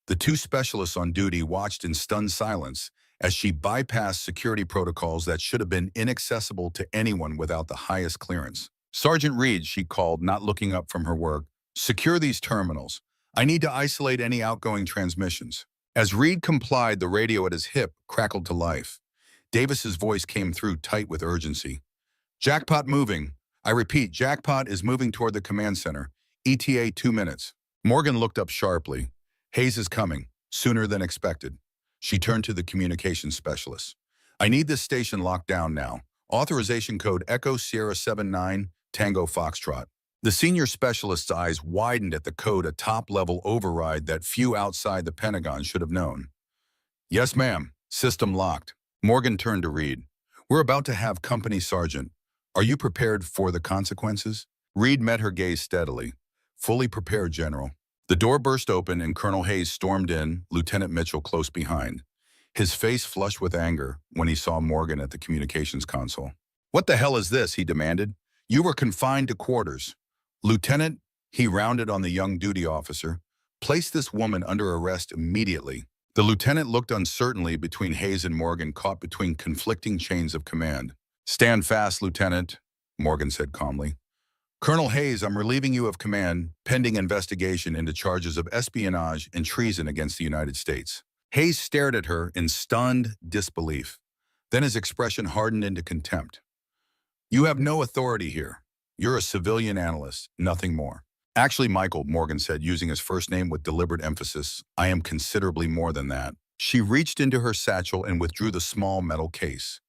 A: The 2 specialists on duty watched in stunned silence as she bypassed security protocols that should have been inaccessible to anyone without the highest clearance. Sergeant Reed, she called, not looking up from her work, secure these terminals. I need to isolate any outgoing transmissions. As Reed complied, the radio at his hip crackled to life. Davis's voice came through tight with urgency. Jackpot moving. I repeat, Jackpot is moving toward the command center. ETA 2 minutes. Morgan looked up sharply. Hayes is coming, sooner than expected. She turned to the communications specialist. I need this station locked down now. Authorization code Echo Sierra 79 Tango Foxtrot. The senior specialist's eyes widened at the code, a top-level override that few outside the Pentagon should have known. Yes, ma'am. System locked. Morgan turned to Reed. We're about to have company, Sergeant. Are you prepared for the consequences? Reed met her gaze steadily. Fully prepared, General. The door burst open and Colonel Hayes stormed in, Lieutenant Mitchell close behind. His face flushed with anger when he saw Morgan at the communications console. What the hell is this? He demanded. You were confined to quarters. Lieutenant, he rounded on the young duty officer. Place this woman under arrest immediately. The lieutenant looked uncertainly between Hayes and Morgan, caught between conflicting chains of command. Stand fast, Lieutenant, Morgan said calmly. Colonel Hayes, I'm relieving you of command, pending investigation into charges of espionage and treason against the United States. Hayes stared at her in stunned disbelief. Then his expression hardened into contempt. You have no authority here. You're a civilian analyst, nothing more. Actually, Michael, Morgan said, using his first name with deliberate emphasis, I am considerably more than that. She reached into her satchel and withdrew the small metal case.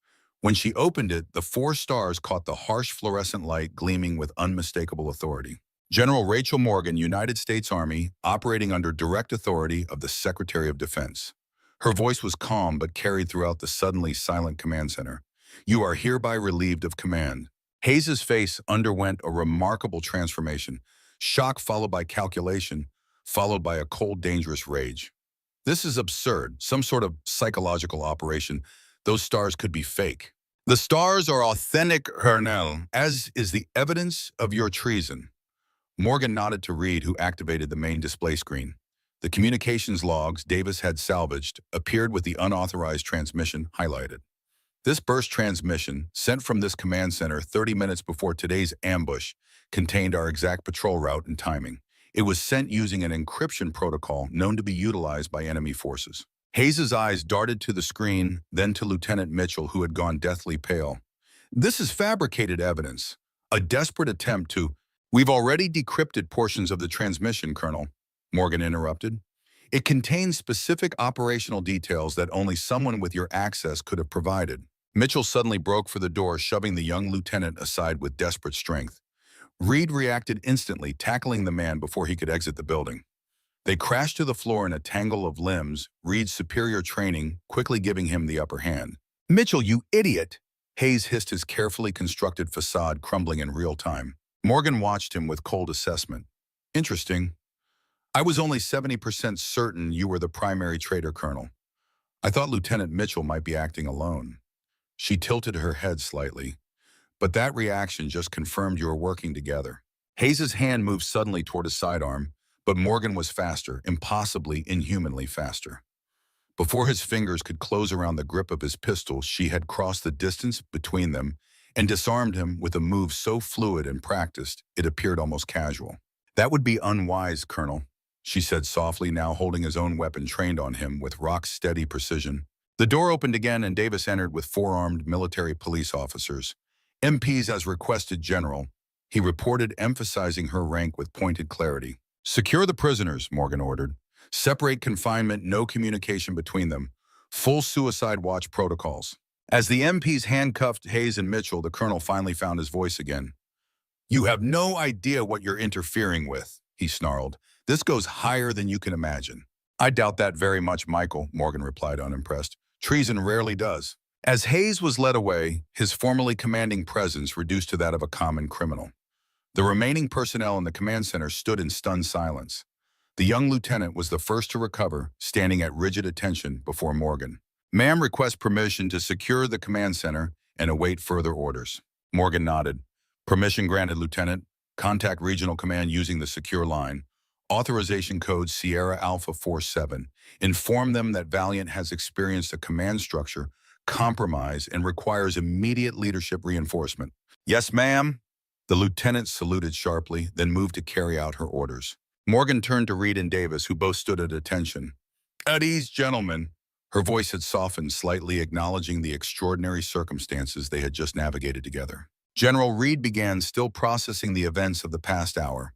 A: When she opened it, the 4 stars caught the harsh fluorescent light gleaming with unmistakable authority. General Rachel Morgan, United States Army, operating under direct authority of the Secretary of Defense. Her voice was calm but carried throughout the suddenly silent command center. You are hereby relieved of command. Hayes's face underwent a remarkable transformation. Shock followed by calculation, followed by a cold, dangerous rage. This is absurd, some sort of psychological operation. Those stars could be fake. The stars are authentic, Colonel, as is the evidence of your treason. Morgan nodded to Reed, who activated the main display screen. The communications logs Davis had salvaged appeared with the unauthorized transmission highlighted. This burst transmission, sent from this command center 30 minutes before today's ambush, contained our exact patrol route and timing. It was sent using an encryption protocol known to be utilized by enemy forces. Hayes's eyes darted to the screen, then to Lieutenant Mitchell, who had gone deathly pale. This is fabricated evidence, a desperate attempt to— We've already decrypted portions of the transmission, Colonel, Morgan interrupted. It contains specific operational details that only someone with your access could have provided. Mitchell suddenly broke for the door, shoving the young lieutenant aside with desperate strength. Reed reacted instantly, tackling the man before he could exit the building. They crashed to the floor in a tangle of limbs, Reed's superior training quickly giving him the upper hand. Mitchell, you idiot! Hayes hissed, his carefully constructed facade crumbling in real time. Morgan watched him with cold assessment. Interesting. I was only 70% certain you were the primary traitor, Colonel. I thought Lieutenant Mitchell might be acting alone. She tilted her head slightly. But that reaction just confirmed you were working together. Hayes's hand moved suddenly toward his sidearm, but Morgan was faster, impossibly, inhumanly faster. Before his fingers could close around the grip of his pistol, she had crossed the distance between them and disarmed him with a move so fluid and practiced, it appeared almost casual. That would be unwise, Colonel, she said softly, now holding his own weapon trained on him with rock-steady precision. The door opened again and Davis entered with 4 armed military police officers. MPs as requested, General, he reported, emphasizing her rank with pointed clarity. Secure the prisoners, Morgan ordered. Separate confinement, no communication between them. Full suicide watch protocols. As the MPs handcuffed Hayes and Mitchell, the colonel finally found his voice again. You have no idea what you're interfering with, he snarled. This goes higher than you can imagine. I doubt that very much, Michael, Morgan replied, unimpressed. Treason rarely does. As Hayes was led away, his formerly commanding presence reduced to that of a common criminal. The remaining personnel in the command center stood in stunned silence. The young lieutenant was the first to recover, standing at rigid attention before Morgan. Ma'am, request permission to secure the command center and await further orders. Morgan nodded. Permission granted, Lieutenant. Contact regional command using the secure line. Authorization code Sierra Alpha 47. Inform them that Valiant has experienced a command structure compromise and requires immediate leadership reinforcement. Yes, ma'am. The lieutenant saluted sharply, then moved to carry out her orders. Morgan turned to Reed and Davis, who both stood at attention. At ease, gentlemen. Her voice had softened slightly, acknowledging the extraordinary circumstances they had just navigated together. General Reed began, still processing the events of the past hour.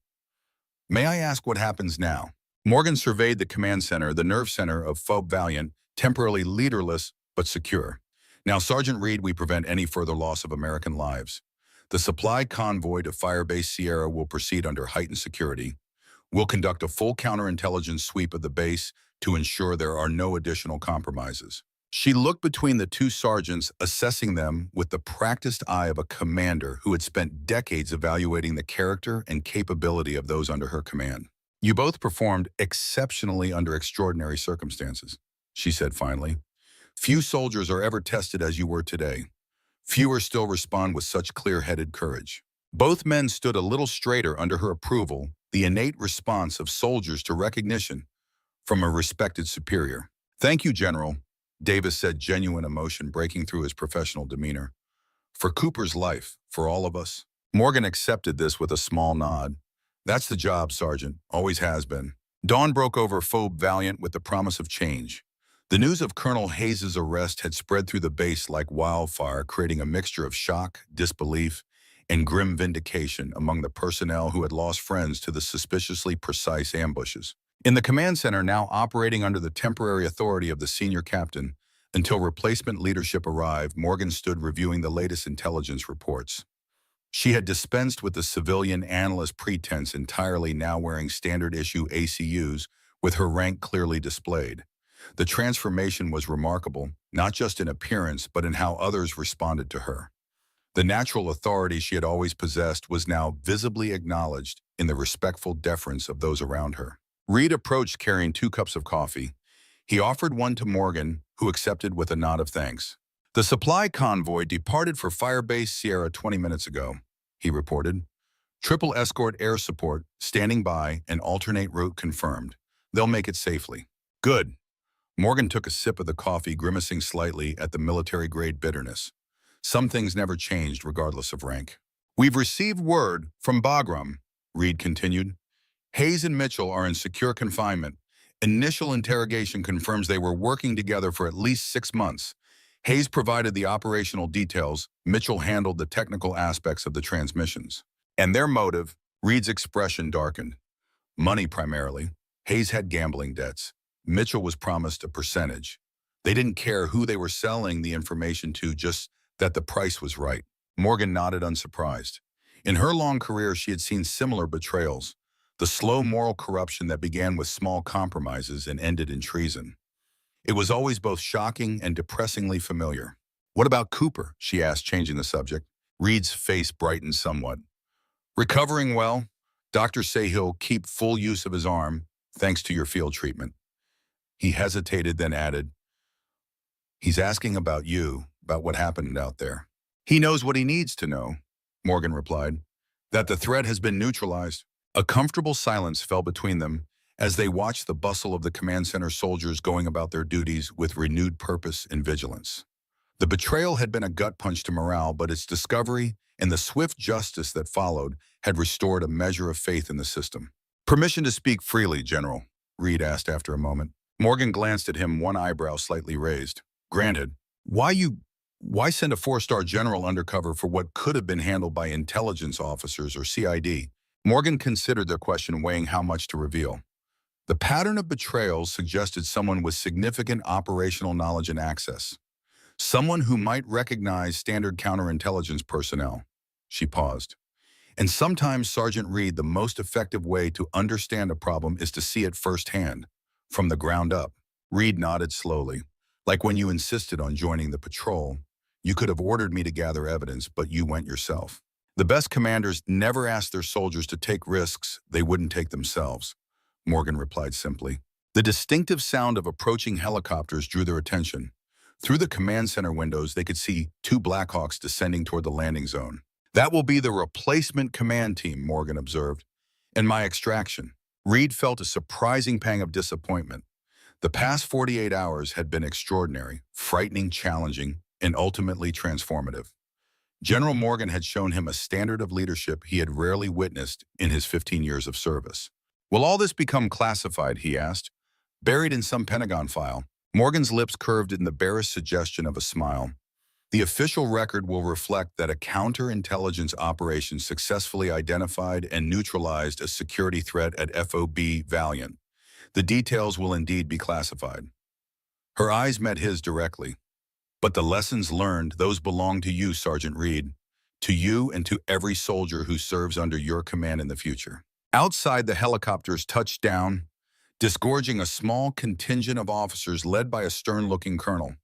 A: May I ask what happens now? Morgan surveyed the command center, the nerve center of Phobe Valiant, temporarily leaderless but secure. Now, Sergeant Reed, we prevent any further loss of American lives. The supply convoy to Firebase Sierra will proceed under heightened security. We'll conduct a full counterintelligence sweep of the base to ensure there are no additional compromises. She looked between the two sergeants, assessing them with the practiced eye of a commander who had spent decades evaluating the character and capability of those under her command. "You both performed exceptionally under extraordinary circumstances," she said finally. "Few soldiers are ever tested as you were today. Fewer still respond with such clear-headed courage." Both men stood a little straighter under her approval, the innate response of soldiers to recognition from a respected superior. "Thank you, General," Davis said, genuine emotion breaking through his professional demeanor. "For Cooper's life, for all of us." Morgan accepted this with a small nod. "That's the job, Sergeant. Always has been." Dawn broke over Phobe Valiant with the promise of change. The news of Colonel Hayes's arrest had spread through the base like wildfire, creating a mixture of shock, disbelief, and grim vindication among the personnel who had lost friends to the suspiciously precise ambushes. In the command center, now operating under the temporary authority of the senior captain, until replacement leadership arrived, Morgan stood reviewing the latest intelligence reports. She had dispensed with the civilian analyst pretense entirely, now wearing standard-issue ACUs with her rank clearly displayed. The transformation was remarkable, not just in appearance, but in how others responded to her. The natural authority she had always possessed was now visibly acknowledged in the respectful deference of those around her. Reed approached carrying 2 cups of coffee. He offered one to Morgan, who accepted with a nod of thanks. "The supply convoy departed for Firebase Sierra 20 minutes ago," he reported. "Triple escort air support, standing by, and alternate route confirmed. They'll make it safely." "Good." Morgan took a sip of the coffee, grimacing slightly at the military-grade bitterness. Some things never changed, regardless of rank. "We've received word from Bagram," Reed continued. "Hayes and Mitchell are in secure confinement. Initial interrogation confirms they were working together for at least 6 months. Hayes provided the operational details. Mitchell handled the technical aspects of the transmissions. And their motive," Reed's expression darkened. "Money primarily. Hayes had gambling debts. Mitchell was promised a percentage. They didn't care who they were selling the information to, just that the price was right." Morgan nodded, unsurprised. In her long career, she had seen similar betrayals. The slow moral corruption that began with small compromises and ended in treason. It was always both shocking and depressingly familiar. "What about Cooper?" she asked, changing the subject. Reed's face brightened somewhat. "Recovering well. Doctors say he'll keep full use of his arm, thanks to your field treatment." He hesitated, then added, "He's asking about you, about what happened out there." "He knows what he needs to know," Morgan replied. "That the threat has been neutralized." A comfortable silence fell between them as they watched the bustle of the command center soldiers going about their duties with renewed purpose and vigilance. The betrayal had been a gut punch to morale, but its discovery and the swift justice that followed had restored a measure of faith in the system. "Permission to speak freely, General?" Reed asked after a moment. Morgan glanced at him, one eyebrow slightly raised. "Granted. Why send a 4-star general undercover for what could have been handled by intelligence officers or CID?" Morgan considered their question, weighing how much to reveal. The pattern of betrayals suggested someone with significant operational knowledge and access. Someone who might recognize standard counterintelligence personnel. She paused. "And sometimes, Sergeant Reed, the most effective way to understand a problem is to see it firsthand, from the ground up." Reed nodded slowly. "Like when you insisted on joining the patrol. You could have ordered me to gather evidence, but you went yourself." "The best commanders never ask their soldiers to take risks they wouldn't take themselves," Morgan replied simply. The distinctive sound of approaching helicopters drew their attention. Through the command center windows, they could see 2 Blackhawks descending toward the landing zone. "That will be the replacement command team," Morgan observed. "And my extraction." Reed felt a surprising pang of disappointment. The past 48 hours had been extraordinary, frightening, challenging, and ultimately transformative. General Morgan had shown him a standard of leadership he had rarely witnessed in his 15 years of service. "Will all this become classified?" he asked. "Buried in some Pentagon file?" Morgan's lips curved in the barest suggestion of a smile. "The official record will reflect that a counterintelligence operation successfully identified and neutralized a security threat at FOB Valiant. The details will indeed be classified." Her eyes met his directly. "But the lessons learned, those belong to you, Sergeant Reed. To you and to every soldier who serves under your command in the future." Outside, the helicopters touched down, disgorging a small contingent of officers led by a stern-looking colonel.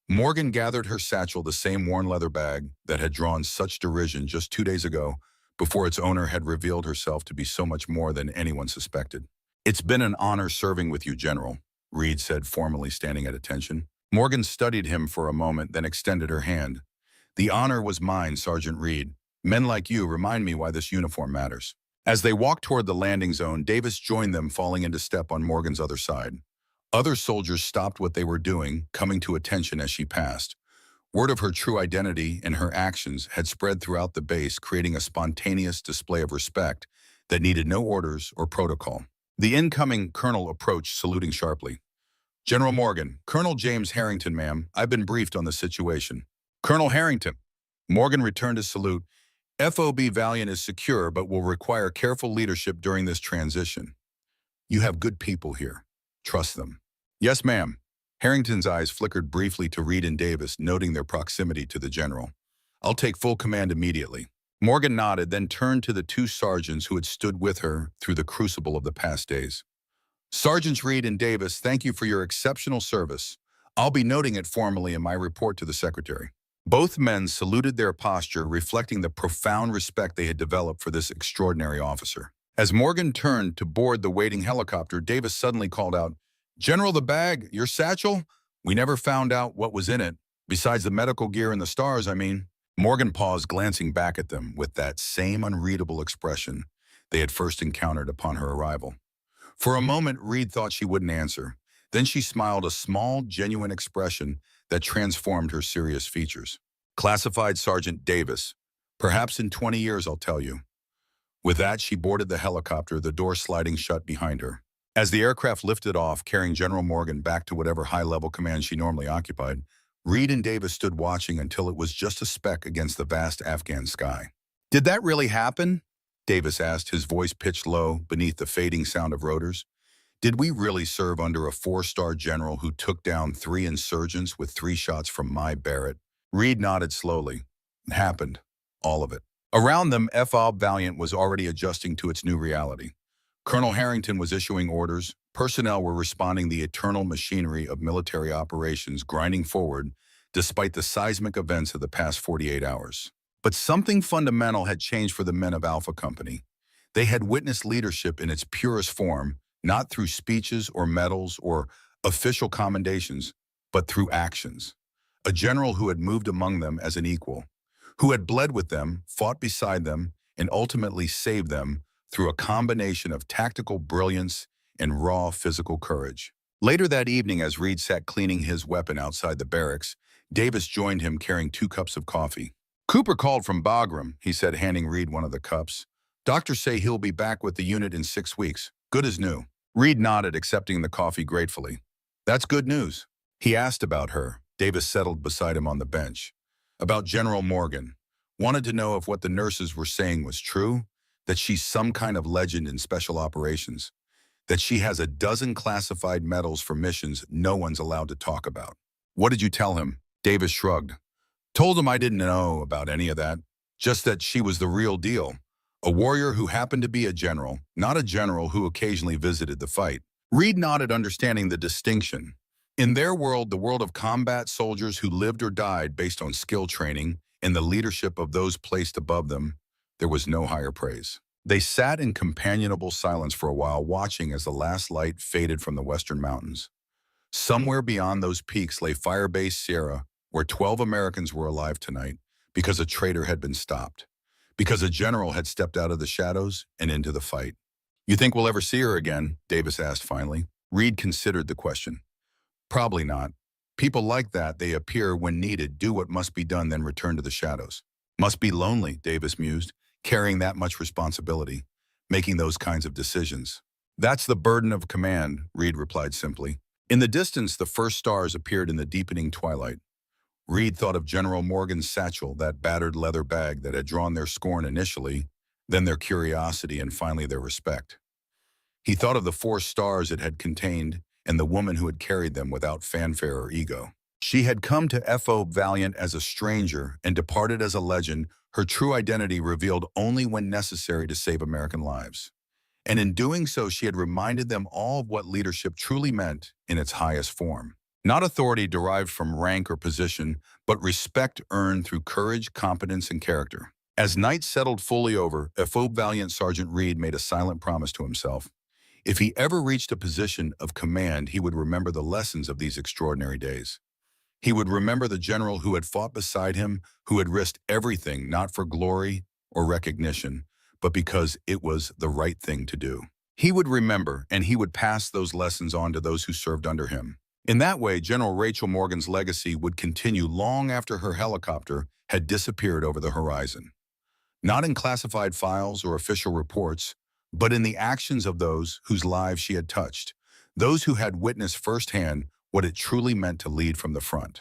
A: Morgan gathered her satchel, the same worn leather bag that had drawn such derision just 2 days ago, before its owner had revealed herself to be so much more than anyone suspected. "It's been an honor serving with you, General," Reed said, formally standing at attention. Morgan studied him for a moment, then extended her hand. "The honor was mine, Sergeant Reed. Men like you remind me why this uniform matters." As they walked toward the landing zone, Davis joined them, falling into step on Morgan's other side. Other soldiers stopped what they were doing, coming to attention as she passed. Word of her true identity and her actions had spread throughout the base, creating a spontaneous display of respect that needed no orders or protocol. The incoming colonel approached, saluting sharply. "General Morgan, Colonel James Harrington, ma'am. I've been briefed on the situation." "Colonel Harrington." Morgan returned his salute. "FOB Valiant is secure, but will require careful leadership during this transition. You have good people here. Trust them." "Yes, ma'am." Harrington's eyes flickered briefly to Reed and Davis, noting their proximity to the general. "I'll take full command immediately." Morgan nodded, then turned to the two sergeants who had stood with her through the crucible of the past days. "Sergeants Reed and Davis, thank you for your exceptional service. I'll be noting it formally in my report to the Secretary." Both men saluted, their posture reflecting the profound respect they had developed for this extraordinary officer. As Morgan turned to board the waiting helicopter, Davis suddenly called out, "General, the bag, your satchel? We never found out what was in it. Besides the medical gear and the stars, I mean." Morgan paused, glancing back at them with that same unreadable expression they had first encountered upon her arrival. For a moment, Reed thought she wouldn't answer. Then she smiled, a small, genuine expression that transformed her serious features. "Classified Sergeant Davis. Perhaps in 20 years, I'll tell you." With that, she boarded the helicopter, the door sliding shut behind her. As the aircraft lifted off, carrying General Morgan back to whatever high-level command she normally occupied, Reed and Davis stood watching until it was just a speck against the vast Afghan sky. "Did that really happen?" Davis asked, his voice pitched low beneath the fading sound of rotors. "Did we really serve under a 4-star general who took down 3 insurgents with 3 shots from my Barrett?" Reed nodded slowly. "It happened. All of it." Around them, FOB Valiant was already adjusting to its new reality. Colonel Harrington was issuing orders. Personnel were responding, the eternal machinery of military operations grinding forward despite the seismic events of the past 48 hours. But something fundamental had changed for the men of Alpha Company. They had witnessed leadership in its purest form, not through speeches or medals or official commendations, but through actions. A general who had moved among them as an equal, who had bled with them, fought beside them, and ultimately saved them through a combination of tactical brilliance and raw physical courage. Later that evening, as Reed sat cleaning his weapon outside the barracks, Davis joined him carrying 2 cups of coffee. "Cooper called from Bagram," he said, handing Reed one of the cups. "Doctors say he'll be back with the unit in 6 weeks. Good as new." Reed nodded, accepting the coffee gratefully. "That's good news." He asked about her. Davis settled beside him on the bench. "About General Morgan. Wanted to know if what the nurses were saying was true, that she's some kind of legend in special operations, that she has a dozen classified medals for missions no one's allowed to talk about." "What did you tell him?" Davis shrugged. "Told him I didn't know about any of that, just that she was the real deal. A warrior who happened to be a general, not a general who occasionally visited the fight." Reed nodded, understanding the distinction. In their world, the world of combat soldiers who lived or died based on skill training and the leadership of those placed above them, there was no higher praise. They sat in companionable silence for a while, watching as the last light faded from the western mountains. Somewhere beyond those peaks lay Firebase Sierra, where 12 Americans were alive tonight because a traitor had been stopped, because a general had stepped out of the shadows and into the fight. "You think we'll ever see her again?" Davis asked finally. Reed considered the question. "Probably not. People like that, they appear when needed, do what must be done, then return to the shadows." "Must be lonely," Davis mused, "carrying that much responsibility, making those kinds of decisions." "That's the burden of command," Reed replied simply. In the distance, the first stars appeared in the deepening twilight. Reed thought of General Morgan's satchel, that battered leather bag that had drawn their scorn initially, then their curiosity, and finally their respect. He thought of the 4 stars it had contained and the woman who had carried them without fanfare or ego. She had come to FO Valiant as a stranger and departed as a legend, her true identity revealed only when necessary to save American lives. And in doing so, she had reminded them all of what leadership truly meant in its highest form. Not authority derived from rank or position, but respect earned through courage, competence, and character. As night settled fully over, FO Valiant Sergeant Reed made a silent promise to himself. If he ever reached a position of command, he would remember the lessons of these extraordinary days. He would remember the general who had fought beside him, who had risked everything not for glory or recognition, but because it was the right thing to do. He would remember, and he would pass those lessons on to those who served under him. In that way, General Rachel Morgan's legacy would continue long after her helicopter had disappeared over the horizon. Not in classified files or official reports, but in the actions of those whose lives she had touched, those who had witnessed firsthand what it truly meant to lead from the front.